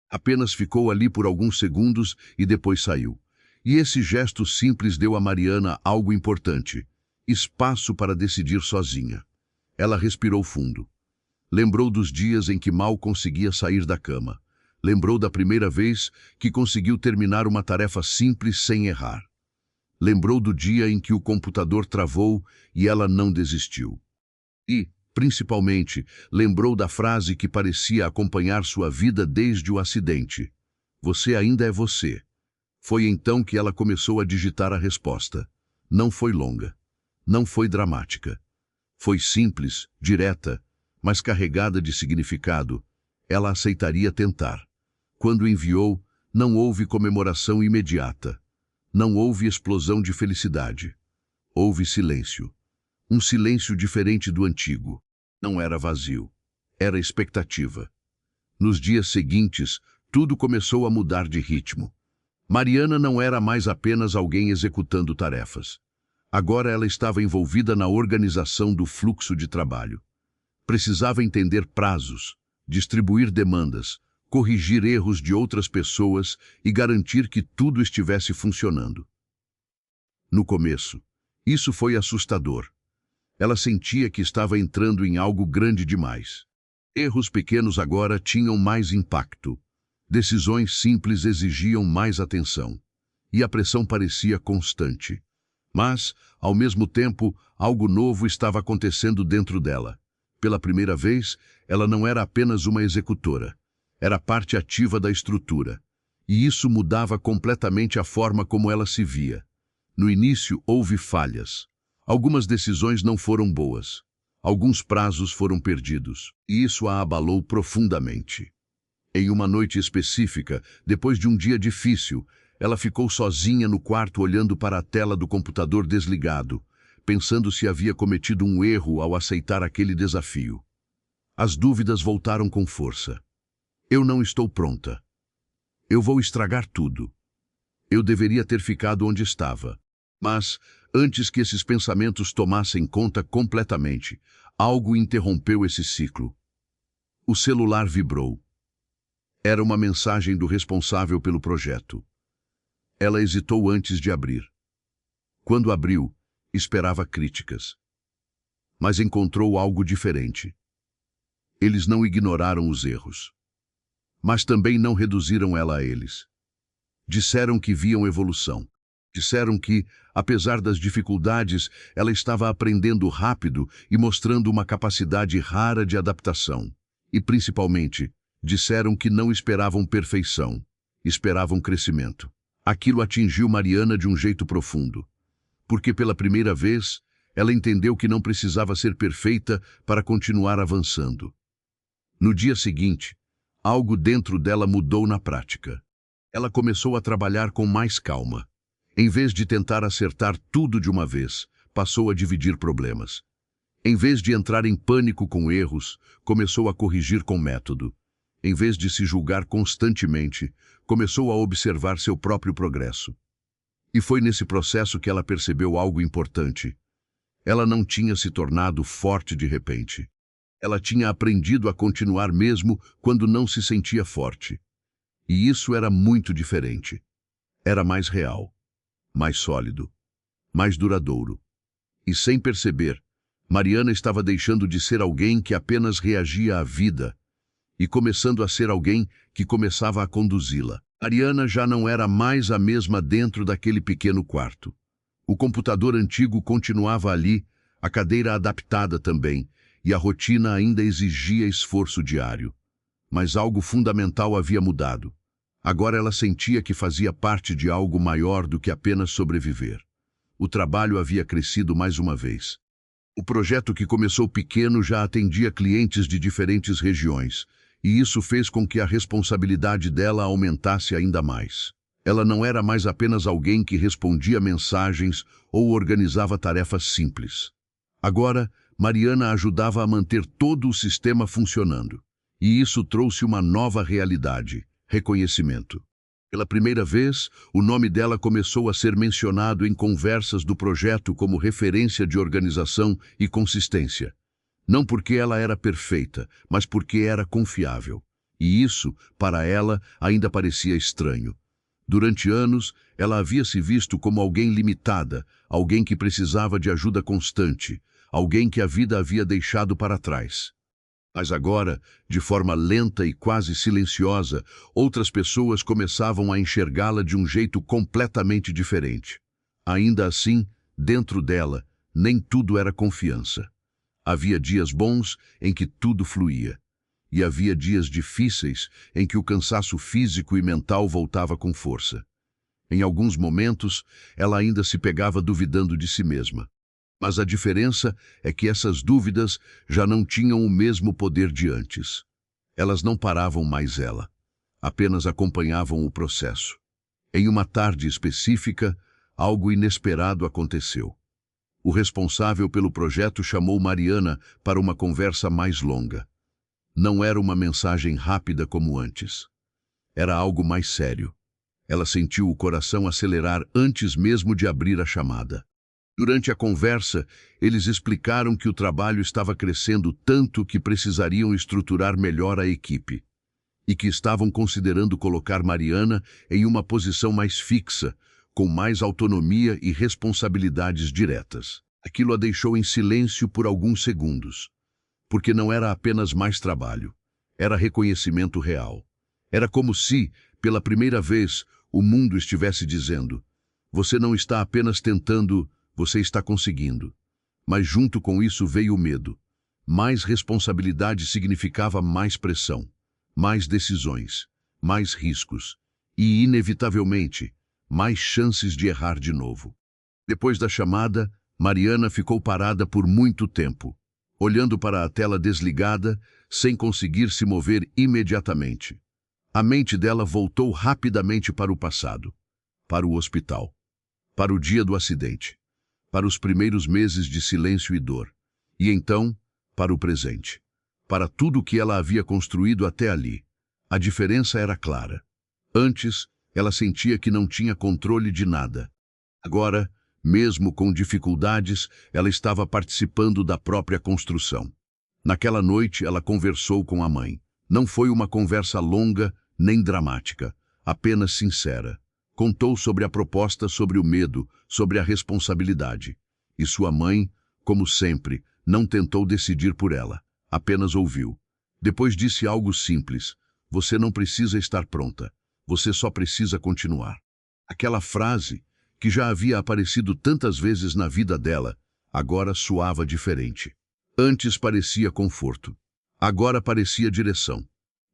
Apenas ficou ali por alguns segundos e depois saiu. E esse gesto simples deu a Mariana algo importante: espaço para decidir sozinha. Ela respirou fundo. Lembrou dos dias em que mal conseguia sair da cama. Lembrou da primeira vez que conseguiu terminar uma tarefa simples sem errar. Lembrou do dia em que o computador travou e ela não desistiu. E, principalmente, lembrou da frase que parecia acompanhar sua vida desde o acidente: "Você ainda é você." Foi então que ela começou a digitar a resposta. Não foi longa. Não foi dramática. Foi simples, direta, mas carregada de significado. Ela aceitaria tentar. Quando enviou, não houve comemoração imediata. Não houve explosão de felicidade. Houve silêncio. Um silêncio diferente do antigo. Não era vazio. Era expectativa. Nos dias seguintes, tudo começou a mudar de ritmo. Mariana não era mais apenas alguém executando tarefas. Agora ela estava envolvida na organização do fluxo de trabalho. Precisava entender prazos, distribuir demandas, corrigir erros de outras pessoas e garantir que tudo estivesse funcionando. No começo, isso foi assustador. Ela sentia que estava entrando em algo grande demais. Erros pequenos agora tinham mais impacto. Decisões simples exigiam mais atenção. E a pressão parecia constante. Mas, ao mesmo tempo, algo novo estava acontecendo dentro dela. Pela primeira vez, ela não era apenas uma executora. Era parte ativa da estrutura. E isso mudava completamente a forma como ela se via. No início, houve falhas. Algumas decisões não foram boas. Alguns prazos foram perdidos. E isso a abalou profundamente. Em uma noite específica, depois de um dia difícil, ela ficou sozinha no quarto olhando para a tela do computador desligado, pensando se havia cometido um erro ao aceitar aquele desafio. As dúvidas voltaram com força. Eu não estou pronta. Eu vou estragar tudo. Eu deveria ter ficado onde estava. Mas, antes que esses pensamentos tomassem conta completamente, algo interrompeu esse ciclo. O celular vibrou. Era uma mensagem do responsável pelo projeto. Ela hesitou antes de abrir. Quando abriu, esperava críticas. Mas encontrou algo diferente. Eles não ignoraram os erros, mas também não reduziram ela a eles. Disseram que viam evolução. Disseram que, apesar das dificuldades, ela estava aprendendo rápido e mostrando uma capacidade rara de adaptação. E, principalmente, disseram que não esperavam perfeição, esperavam crescimento. Aquilo atingiu Mariana de um jeito profundo, porque pela primeira vez, ela entendeu que não precisava ser perfeita para continuar avançando. No dia seguinte, algo dentro dela mudou na prática. Ela começou a trabalhar com mais calma. Em vez de tentar acertar tudo de uma vez, passou a dividir problemas. Em vez de entrar em pânico com erros, começou a corrigir com método. Em vez de se julgar constantemente, começou a observar seu próprio progresso. E foi nesse processo que ela percebeu algo importante. Ela não tinha se tornado forte de repente. Ela tinha aprendido a continuar mesmo quando não se sentia forte. E isso era muito diferente. Era mais real, mais sólido, mais duradouro. E sem perceber, Mariana estava deixando de ser alguém que apenas reagia à vida e começando a ser alguém que começava a conduzi-la. Mariana já não era mais a mesma dentro daquele pequeno quarto. O computador antigo continuava ali, a cadeira adaptada também, e a rotina ainda exigia esforço diário. Mas algo fundamental havia mudado. Agora ela sentia que fazia parte de algo maior do que apenas sobreviver. O trabalho havia crescido mais uma vez. O projeto que começou pequeno já atendia clientes de diferentes regiões, e isso fez com que a responsabilidade dela aumentasse ainda mais. Ela não era mais apenas alguém que respondia mensagens ou organizava tarefas simples. Agora, Mariana ajudava a manter todo o sistema funcionando. E isso trouxe uma nova realidade: reconhecimento. Pela primeira vez, o nome dela começou a ser mencionado em conversas do projeto como referência de organização e consistência. Não porque ela era perfeita, mas porque era confiável. E isso, para ela, ainda parecia estranho. Durante anos, ela havia se visto como alguém limitada, alguém que precisava de ajuda constante, alguém que a vida havia deixado para trás. Mas agora, de forma lenta e quase silenciosa, outras pessoas começavam a enxergá-la de um jeito completamente diferente. Ainda assim, dentro dela, nem tudo era confiança. Havia dias bons em que tudo fluía. E havia dias difíceis em que o cansaço físico e mental voltava com força. Em alguns momentos, ela ainda se pegava duvidando de si mesma. Mas a diferença é que essas dúvidas já não tinham o mesmo poder de antes. Elas não paravam mais ela, apenas acompanhavam o processo. Em uma tarde específica, algo inesperado aconteceu. O responsável pelo projeto chamou Mariana para uma conversa mais longa. Não era uma mensagem rápida como antes. Era algo mais sério. Ela sentiu o coração acelerar antes mesmo de abrir a chamada. Durante a conversa, eles explicaram que o trabalho estava crescendo tanto que precisariam estruturar melhor a equipe e que estavam considerando colocar Mariana em uma posição mais fixa, com mais autonomia e responsabilidades diretas. Aquilo a deixou em silêncio por alguns segundos, porque não era apenas mais trabalho, era reconhecimento real. Era como se, pela primeira vez, o mundo estivesse dizendo: você não está apenas tentando, você está conseguindo. Mas junto com isso veio o medo. Mais responsabilidade significava mais pressão, mais decisões, mais riscos e, inevitavelmente, mais chances de errar de novo. Depois da chamada, Mariana ficou parada por muito tempo, olhando para a tela desligada, sem conseguir se mover imediatamente. A mente dela voltou rapidamente para o passado, para o hospital, para o dia do acidente, para os primeiros meses de silêncio e dor, e então, para o presente, para tudo o que ela havia construído até ali. A diferença era clara. Antes, ela sentia que não tinha controle de nada. Agora, mesmo com dificuldades, ela estava participando da própria construção. Naquela noite, ela conversou com a mãe. Não foi uma conversa longa nem dramática, apenas sincera. Contou sobre a proposta, sobre o medo, sobre a responsabilidade. E sua mãe, como sempre, não tentou decidir por ela, apenas ouviu. Depois disse algo simples: você não precisa estar pronta, você só precisa continuar. Aquela frase, que já havia aparecido tantas vezes na vida dela, agora soava diferente. Antes parecia conforto, agora parecia direção.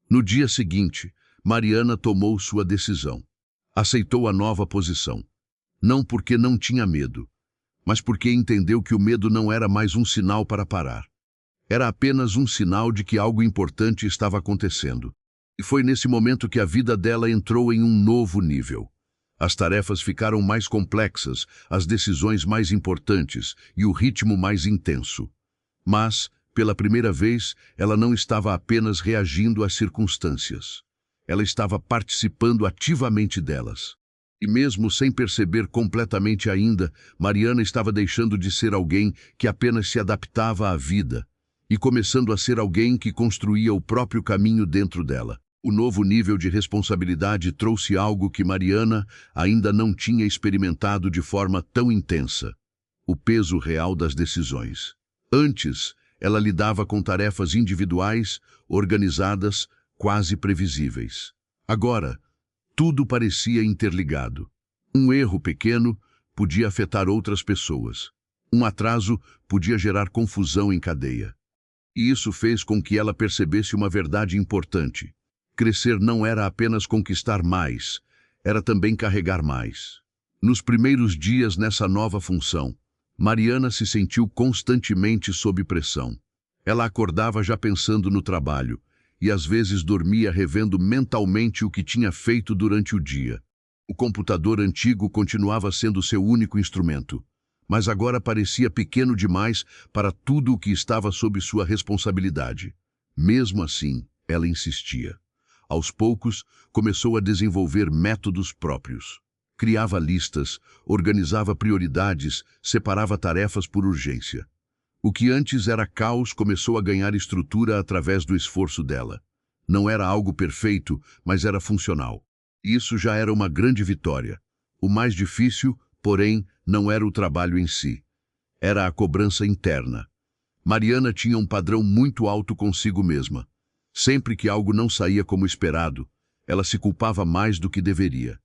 No dia seguinte, Mariana tomou sua decisão. Aceitou a nova posição. Não porque não tinha medo, mas porque entendeu que o medo não era mais um sinal para parar. Era apenas um sinal de que algo importante estava acontecendo. E foi nesse momento que a vida dela entrou em um novo nível. As tarefas ficaram mais complexas, as decisões mais importantes e o ritmo mais intenso. Mas, pela primeira vez, ela não estava apenas reagindo às circunstâncias. Ela estava participando ativamente delas. E mesmo sem perceber completamente ainda, Mariana estava deixando de ser alguém que apenas se adaptava à vida e começando a ser alguém que construía o próprio caminho dentro dela. O novo nível de responsabilidade trouxe algo que Mariana ainda não tinha experimentado de forma tão intensa: o peso real das decisões. Antes, ela lidava com tarefas individuais, organizadas, quase previsíveis. Agora, tudo parecia interligado. Um erro pequeno podia afetar outras pessoas. Um atraso podia gerar confusão em cadeia. E isso fez com que ela percebesse uma verdade importante. Crescer não era apenas conquistar mais, era também carregar mais. Nos primeiros dias nessa nova função, Mariana se sentiu constantemente sob pressão. Ela acordava já pensando no trabalho, e às vezes dormia revendo mentalmente o que tinha feito durante o dia. O computador antigo continuava sendo seu único instrumento, mas agora parecia pequeno demais para tudo o que estava sob sua responsabilidade. Mesmo assim, ela insistia. Aos poucos, começou a desenvolver métodos próprios. Criava listas, organizava prioridades, separava tarefas por urgência. O que antes era caos começou a ganhar estrutura através do esforço dela. Não era algo perfeito, mas era funcional. Isso já era uma grande vitória. O mais difícil, porém, não era o trabalho em si. Era a cobrança interna. Mariana tinha um padrão muito alto consigo mesma. Sempre que algo não saía como esperado, ela se culpava mais do que deveria.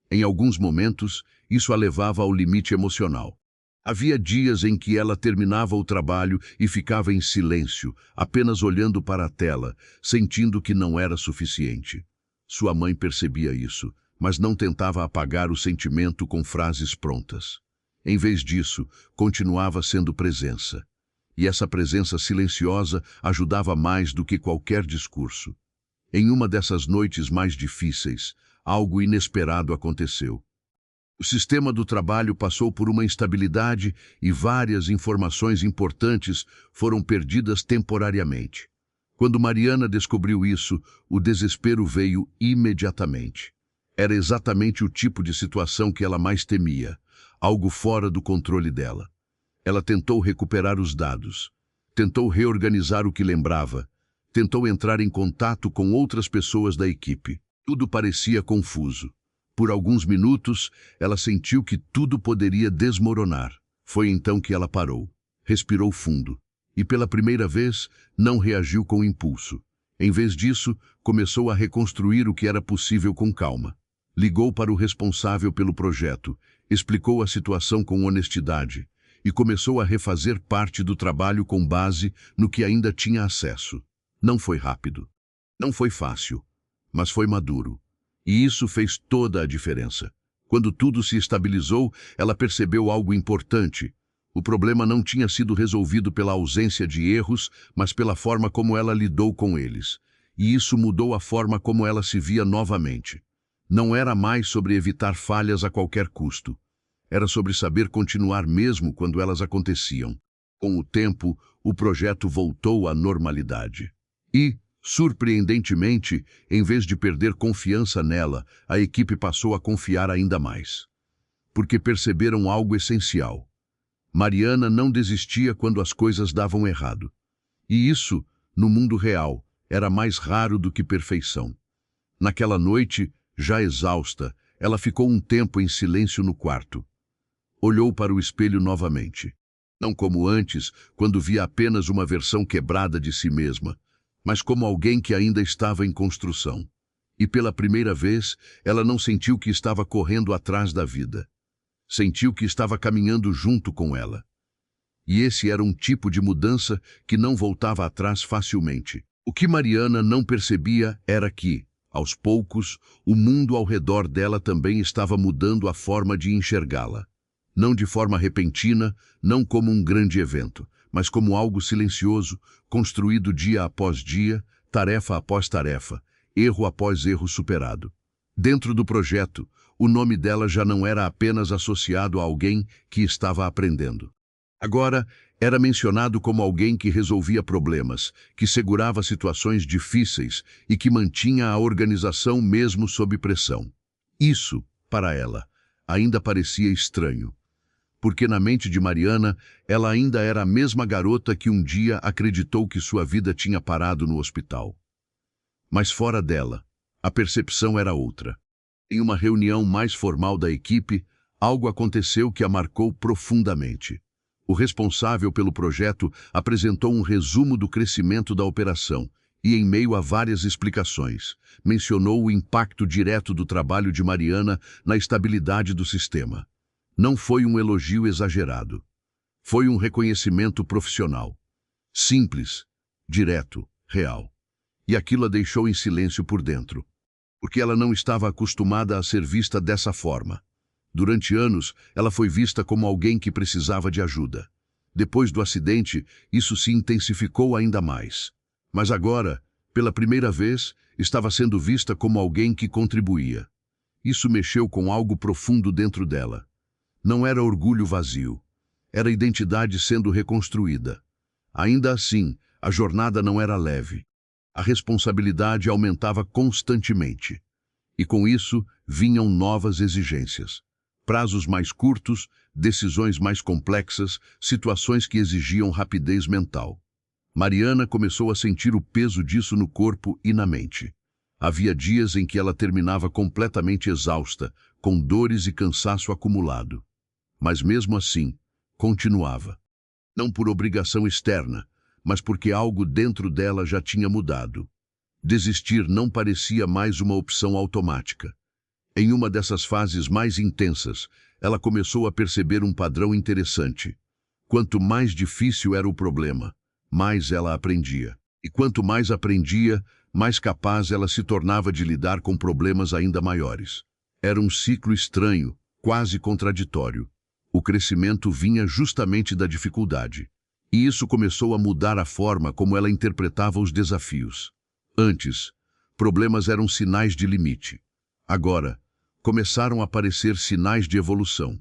Em alguns momentos, isso a levava ao limite emocional. Havia dias em que ela terminava o trabalho e ficava em silêncio, apenas olhando para a tela, sentindo que não era suficiente. Sua mãe percebia isso, mas não tentava apagar o sentimento com frases prontas. Em vez disso, continuava sendo presença. E essa presença silenciosa ajudava mais do que qualquer discurso. Em uma dessas noites mais difíceis, algo inesperado aconteceu. O sistema do trabalho passou por uma instabilidade e várias informações importantes foram perdidas temporariamente. Quando Mariana descobriu isso, o desespero veio imediatamente. Era exatamente o tipo de situação que ela mais temia, algo fora do controle dela. Ela tentou recuperar os dados, tentou reorganizar o que lembrava, tentou entrar em contato com outras pessoas da equipe. Tudo parecia confuso. Por alguns minutos, ela sentiu que tudo poderia desmoronar. Foi então que ela parou, respirou fundo e, pela primeira vez, não reagiu com impulso. Em vez disso, começou a reconstruir o que era possível com calma. Ligou para o responsável pelo projeto, explicou a situação com honestidade e começou a refazer parte do trabalho com base no que ainda tinha acesso. Não foi rápido, não foi fácil, mas foi maduro. E isso fez toda a diferença. Quando tudo se estabilizou, ela percebeu algo importante. O problema não tinha sido resolvido pela ausência de erros, mas pela forma como ela lidou com eles. E isso mudou a forma como ela se via novamente. Não era mais sobre evitar falhas a qualquer custo. Era sobre saber continuar mesmo quando elas aconteciam. Com o tempo, o projeto voltou à normalidade. E, surpreendentemente, em vez de perder confiança nela, a equipe passou a confiar ainda mais. Porque perceberam algo essencial. Mariana não desistia quando as coisas davam errado. E isso, no mundo real, era mais raro do que perfeição. Naquela noite, já exausta, Ela ficou um tempo em silêncio no quarto. Olhou para o espelho novamente. Não como antes, quando via apenas uma versão quebrada de si mesma, mas como alguém que ainda estava em construção. E pela primeira vez, ela não sentiu que estava correndo atrás da vida. Sentiu que estava caminhando junto com ela. E esse era um tipo de mudança que não voltava atrás facilmente. O que Mariana não percebia era que, aos poucos, o mundo ao redor dela também estava mudando a forma de enxergá-la. Não de forma repentina, não como um grande evento, mas como algo silencioso, construído dia após dia, tarefa após tarefa, erro após erro superado. Dentro do projeto, o nome dela já não era apenas associado a alguém que estava aprendendo. Agora, era mencionado como alguém que resolvia problemas, que segurava situações difíceis e que mantinha a organização mesmo sob pressão. Isso, para ela, ainda parecia estranho, porque na mente de Mariana, ela ainda era a mesma garota que um dia acreditou que sua vida tinha parado no hospital. Mas fora dela, a percepção era outra. Em uma reunião mais formal da equipe, algo aconteceu que a marcou profundamente. O responsável pelo projeto apresentou um resumo do crescimento da operação e, em meio a várias explicações, mencionou o impacto direto do trabalho de Mariana na estabilidade do sistema. Não foi um elogio exagerado. Foi um reconhecimento profissional. Simples, direto, real. E aquilo a deixou em silêncio por dentro, porque ela não estava acostumada a ser vista dessa forma. Durante anos, ela foi vista como alguém que precisava de ajuda. Depois do acidente, isso se intensificou ainda mais. Mas agora, pela primeira vez, estava sendo vista como alguém que contribuía. Isso mexeu com algo profundo dentro dela. Não era orgulho vazio. Era identidade sendo reconstruída. Ainda assim, a jornada não era leve. A responsabilidade aumentava constantemente. E com isso, vinham novas exigências. Prazos mais curtos, decisões mais complexas, situações que exigiam rapidez mental. Mariana começou a sentir o peso disso no corpo e na mente. Havia dias em que ela terminava completamente exausta, com dores e cansaço acumulado. Mas mesmo assim, continuava. Não por obrigação externa, mas porque algo dentro dela já tinha mudado. Desistir não parecia mais uma opção automática. Em uma dessas fases mais intensas, ela começou a perceber um padrão interessante. Quanto mais difícil era o problema, mais ela aprendia. E quanto mais aprendia, mais capaz ela se tornava de lidar com problemas ainda maiores. Era um ciclo estranho, quase contraditório. O crescimento vinha justamente da dificuldade. E isso começou a mudar a forma como ela interpretava os desafios. Antes, problemas eram sinais de limite. Agora, começaram a aparecer sinais de evolução.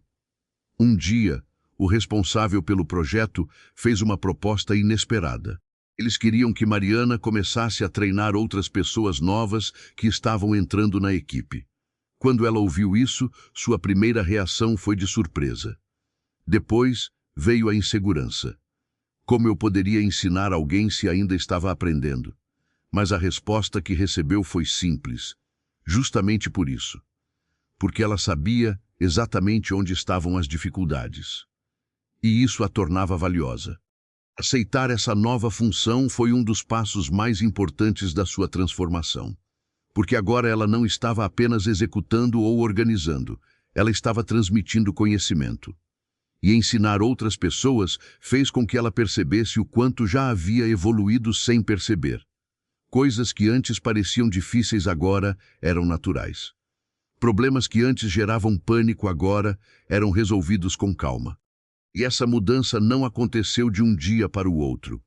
Um dia, o responsável pelo projeto fez uma proposta inesperada. Eles queriam que Mariana começasse a treinar outras pessoas novas que estavam entrando na equipe. Quando ela ouviu isso, sua primeira reação foi de surpresa. Depois, veio a insegurança. Como eu poderia ensinar alguém se ainda estava aprendendo? Mas a resposta que recebeu foi simples. Justamente por isso. Porque ela sabia exatamente onde estavam as dificuldades. E isso a tornava valiosa. Aceitar essa nova função foi um dos passos mais importantes da sua transformação. Porque agora ela não estava apenas executando ou organizando, ela estava transmitindo conhecimento. E ensinar outras pessoas fez com que ela percebesse o quanto já havia evoluído sem perceber. Coisas que antes pareciam difíceis agora eram naturais. Problemas que antes geravam pânico agora eram resolvidos com calma. E essa mudança não aconteceu de um dia para o outro.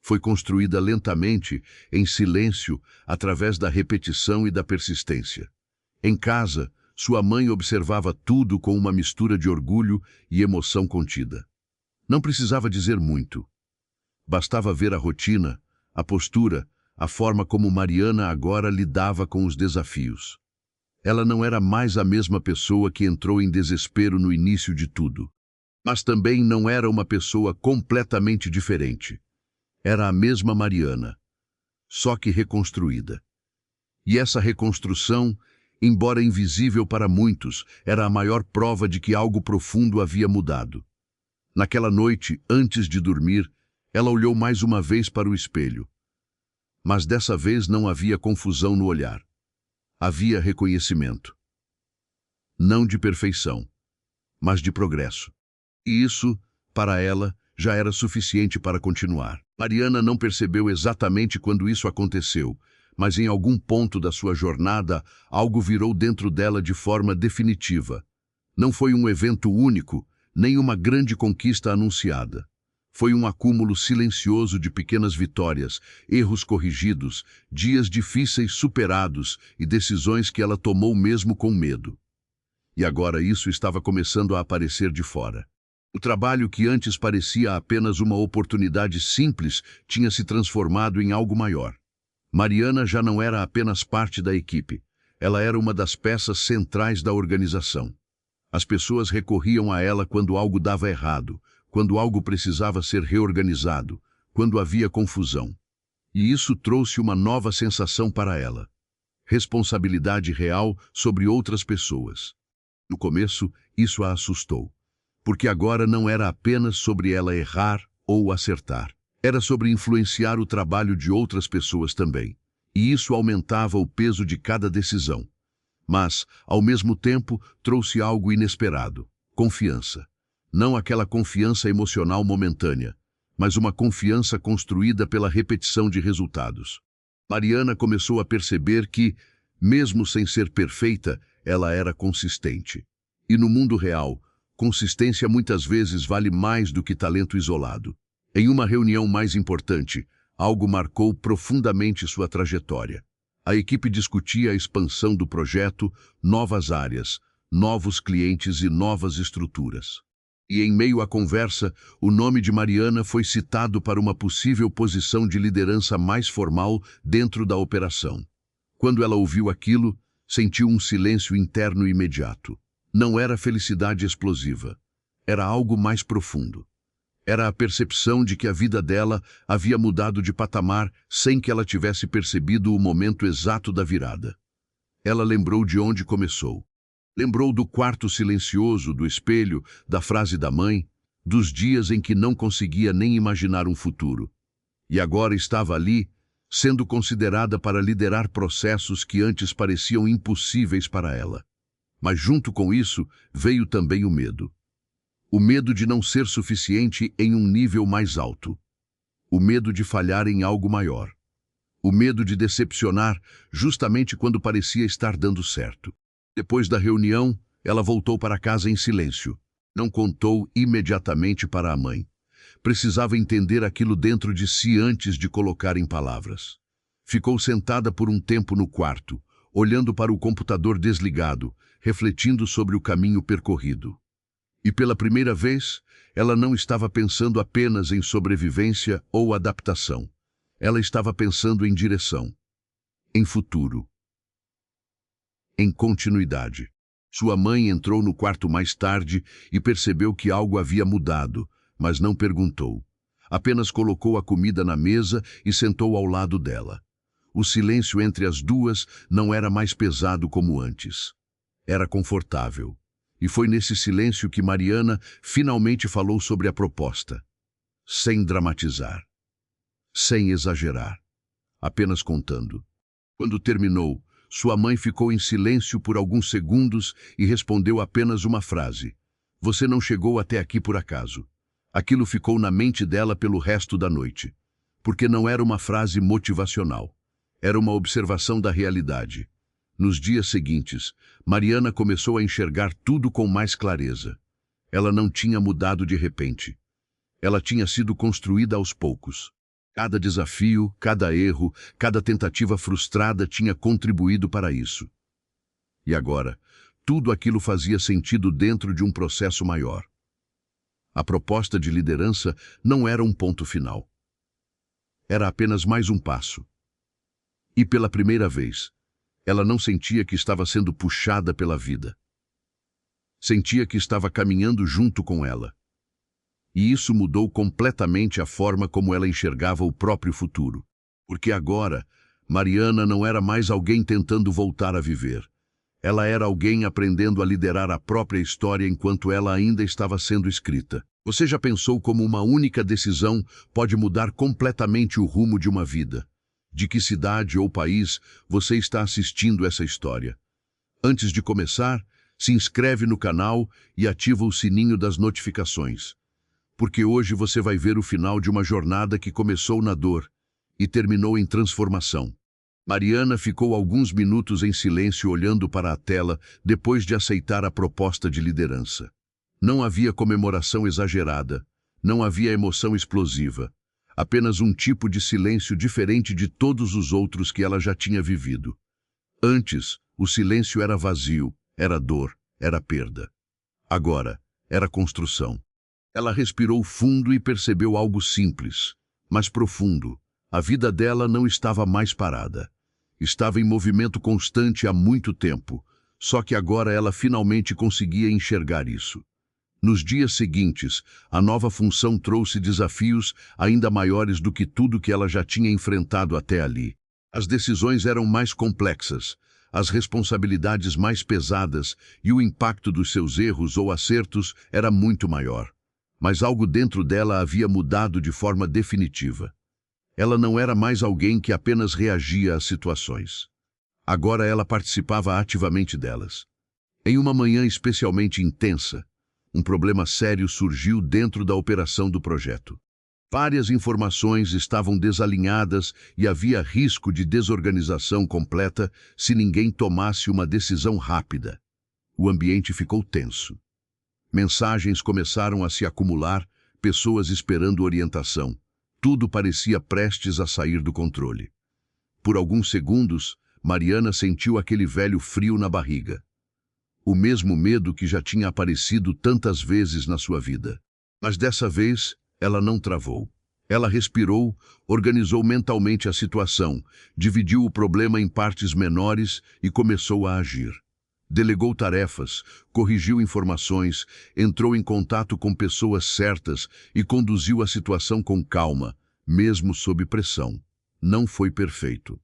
Foi construída lentamente, em silêncio, através da repetição e da persistência. Em casa, sua mãe observava tudo com uma mistura de orgulho e emoção contida. Não precisava dizer muito. Bastava ver a rotina, a postura, a forma como Mariana agora lidava com os desafios. Ela não era mais a mesma pessoa que entrou em desespero no início de tudo. Mas também não era uma pessoa completamente diferente. Era a mesma Mariana, só que reconstruída. E essa reconstrução Embora invisível para muitos, era a maior prova de que algo profundo havia mudado. Naquela noite, antes de dormir, ela olhou mais uma vez para o espelho. Mas dessa vez não havia confusão no olhar. Havia reconhecimento. Não de perfeição, mas de progresso. E isso, para ela, já era suficiente para continuar. Mariana não percebeu exatamente quando isso aconteceu, mas em algum ponto da sua jornada, algo virou dentro dela de forma definitiva. Não foi um evento único, nem uma grande conquista anunciada. Foi um acúmulo silencioso de pequenas vitórias, erros corrigidos, dias difíceis superados e decisões que ela tomou mesmo com medo. E agora isso estava começando a aparecer de fora. O trabalho que antes parecia apenas uma oportunidade simples tinha se transformado em algo maior. Mariana já não era apenas parte da equipe, ela era uma das peças centrais da organização. As pessoas recorriam a ela quando algo dava errado, quando algo precisava ser reorganizado, quando havia confusão. E isso trouxe uma nova sensação para ela. Responsabilidade real sobre outras pessoas. No começo, isso a assustou, porque agora não era apenas sobre ela errar ou acertar. Era sobre influenciar o trabalho de outras pessoas também. E isso aumentava o peso de cada decisão. Mas, ao mesmo tempo, trouxe algo inesperado: confiança. Não aquela confiança emocional momentânea, mas uma confiança construída pela repetição de resultados. Mariana começou a perceber que, mesmo sem ser perfeita, ela era consistente. E no mundo real, consistência muitas vezes vale mais do que talento isolado. Em uma reunião mais importante, algo marcou profundamente sua trajetória. A equipe discutia a expansão do projeto, novas áreas, novos clientes e novas estruturas. E em meio à conversa, o nome de Mariana foi citado para uma possível posição de liderança mais formal dentro da operação. Quando ela ouviu aquilo, sentiu um silêncio interno imediato. Não era felicidade explosiva. Era algo mais profundo. Era a percepção de que a vida dela havia mudado de patamar sem que ela tivesse percebido o momento exato da virada. Ela lembrou de onde começou. Lembrou do quarto silencioso, do espelho, da frase da mãe, dos dias em que não conseguia nem imaginar um futuro. E agora estava ali, sendo considerada para liderar processos que antes pareciam impossíveis para ela. Mas junto com isso veio também o medo. O medo de não ser suficiente em um nível mais alto. O medo de falhar em algo maior. O medo de decepcionar justamente quando parecia estar dando certo. Depois da reunião, ela voltou para casa em silêncio. Não contou imediatamente para a mãe. Precisava entender aquilo dentro de si antes de colocar em palavras. Ficou sentada por um tempo no quarto, olhando para o computador desligado, refletindo sobre o caminho percorrido. E pela primeira vez, ela não estava pensando apenas em sobrevivência ou adaptação. Ela estava pensando em direção, em futuro, em continuidade. Sua mãe entrou no quarto mais tarde e percebeu que algo havia mudado, mas não perguntou. Apenas colocou a comida na mesa e sentou ao lado dela. O silêncio entre as duas não era mais pesado como antes. Era confortável. E foi nesse silêncio que Mariana finalmente falou sobre a proposta. Sem dramatizar. Sem exagerar. Apenas contando. Quando terminou, sua mãe ficou em silêncio por alguns segundos e respondeu apenas uma frase. Você não chegou até aqui por acaso. Aquilo ficou na mente dela pelo resto da noite. Porque não era uma frase motivacional. Era uma observação da realidade. Nos dias seguintes, Mariana começou a enxergar tudo com mais clareza. Ela não tinha mudado de repente. Ela tinha sido construída aos poucos. Cada desafio, cada erro, cada tentativa frustrada tinha contribuído para isso. E agora, tudo aquilo fazia sentido dentro de um processo maior. A proposta de liderança não era um ponto final. Era apenas mais um passo. E pela primeira vez, ela não sentia que estava sendo puxada pela vida. Sentia que estava caminhando junto com ela. E isso mudou completamente a forma como ela enxergava o próprio futuro. Porque agora, Mariana não era mais alguém tentando voltar a viver. Ela era alguém aprendendo a liderar a própria história enquanto ela ainda estava sendo escrita. Você já pensou como uma única decisão pode mudar completamente o rumo de uma vida? De que cidade ou país você está assistindo essa história? Antes de começar, se inscreve no canal e ativa o sininho das notificações. Porque hoje você vai ver o final de uma jornada que começou na dor e terminou em transformação. Mariana ficou alguns minutos em silêncio olhando para a tela depois de aceitar a proposta de liderança. Não havia comemoração exagerada, não havia emoção explosiva, apenas um tipo de silêncio diferente de todos os outros que ela já tinha vivido. Antes, o silêncio era vazio, era dor, era perda. Agora, era construção. Ela respirou fundo e percebeu algo simples, mas profundo. A vida dela não estava mais parada. Estava em movimento constante há muito tempo, só que agora ela finalmente conseguia enxergar isso. Nos dias seguintes, a nova função trouxe desafios ainda maiores do que tudo que ela já tinha enfrentado até ali. As decisões eram mais complexas, as responsabilidades mais pesadas e o impacto dos seus erros ou acertos era muito maior. Mas algo dentro dela havia mudado de forma definitiva. Ela não era mais alguém que apenas reagia às situações. Agora ela participava ativamente delas. Em uma manhã especialmente intensa, um problema sério surgiu dentro da operação do projeto. Várias informações estavam desalinhadas e havia risco de desorganização completa se ninguém tomasse uma decisão rápida. O ambiente ficou tenso. Mensagens começaram a se acumular, pessoas esperando orientação. Tudo parecia prestes a sair do controle. Por alguns segundos, Mariana sentiu aquele velho frio na barriga. O mesmo medo que já tinha aparecido tantas vezes na sua vida. Mas dessa vez, ela não travou. Ela respirou, organizou mentalmente a situação, dividiu o problema em partes menores e começou a agir. Delegou tarefas, corrigiu informações, entrou em contato com pessoas certas e conduziu a situação com calma, mesmo sob pressão. Não foi perfeito.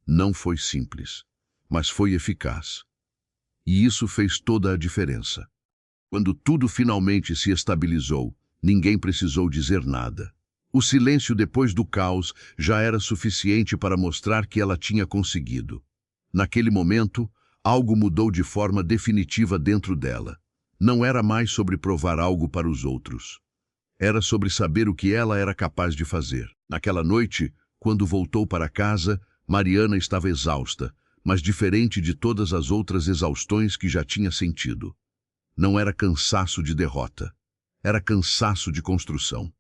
Não foi simples. Mas foi eficaz. E isso fez toda a diferença. Quando tudo finalmente se estabilizou, ninguém precisou dizer nada. O silêncio depois do caos já era suficiente para mostrar que ela tinha conseguido. Naquele momento, algo mudou de forma definitiva dentro dela. Não era mais sobre provar algo para os outros. Era sobre saber o que ela era capaz de fazer. Naquela noite, quando voltou para casa, Mariana estava exausta, mas diferente de todas as outras exaustões que já tinha sentido. Não era cansaço de derrota. Era cansaço de construção.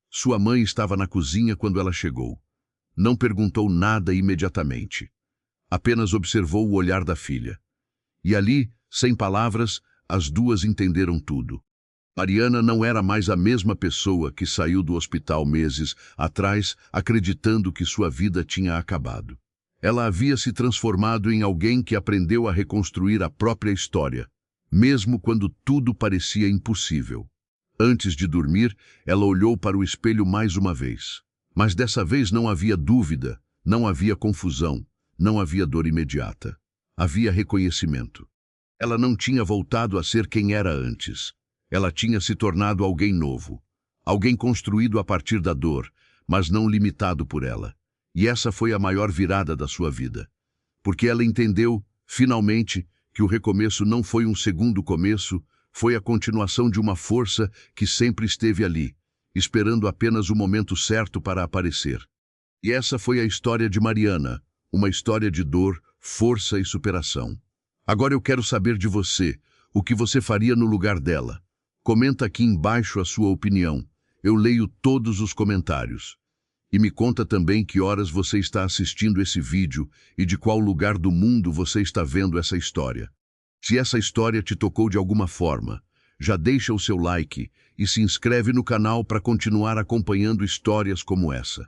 Sua mãe estava na cozinha quando ela chegou. Não perguntou nada imediatamente. Apenas observou o olhar da filha. E ali, sem palavras, as duas entenderam tudo. Mariana não era mais a mesma pessoa que saiu do hospital meses atrás, acreditando que sua vida tinha acabado. Ela havia se transformado em alguém que aprendeu a reconstruir a própria história, mesmo quando tudo parecia impossível. Antes de dormir, ela olhou para o espelho mais uma vez. Mas dessa vez não havia dúvida, não havia confusão, não havia dor imediata. Havia reconhecimento. Ela não tinha voltado a ser quem era antes. Ela tinha se tornado alguém novo. Alguém construído a partir da dor, mas não limitado por ela. E essa foi a maior virada da sua vida. Porque ela entendeu, finalmente, que o recomeço não foi um segundo começo, foi a continuação de uma força que sempre esteve ali, esperando apenas o momento certo para aparecer. E essa foi a história de Mariana, uma história de dor, força e superação. Agora eu quero saber de você, o que você faria no lugar dela. Comenta aqui embaixo a sua opinião. Eu leio todos os comentários. E me conta também que horas você está assistindo esse vídeo e de qual lugar do mundo você está vendo essa história. Se essa história te tocou de alguma forma, já deixa o seu like e se inscreve no canal para continuar acompanhando histórias como essa.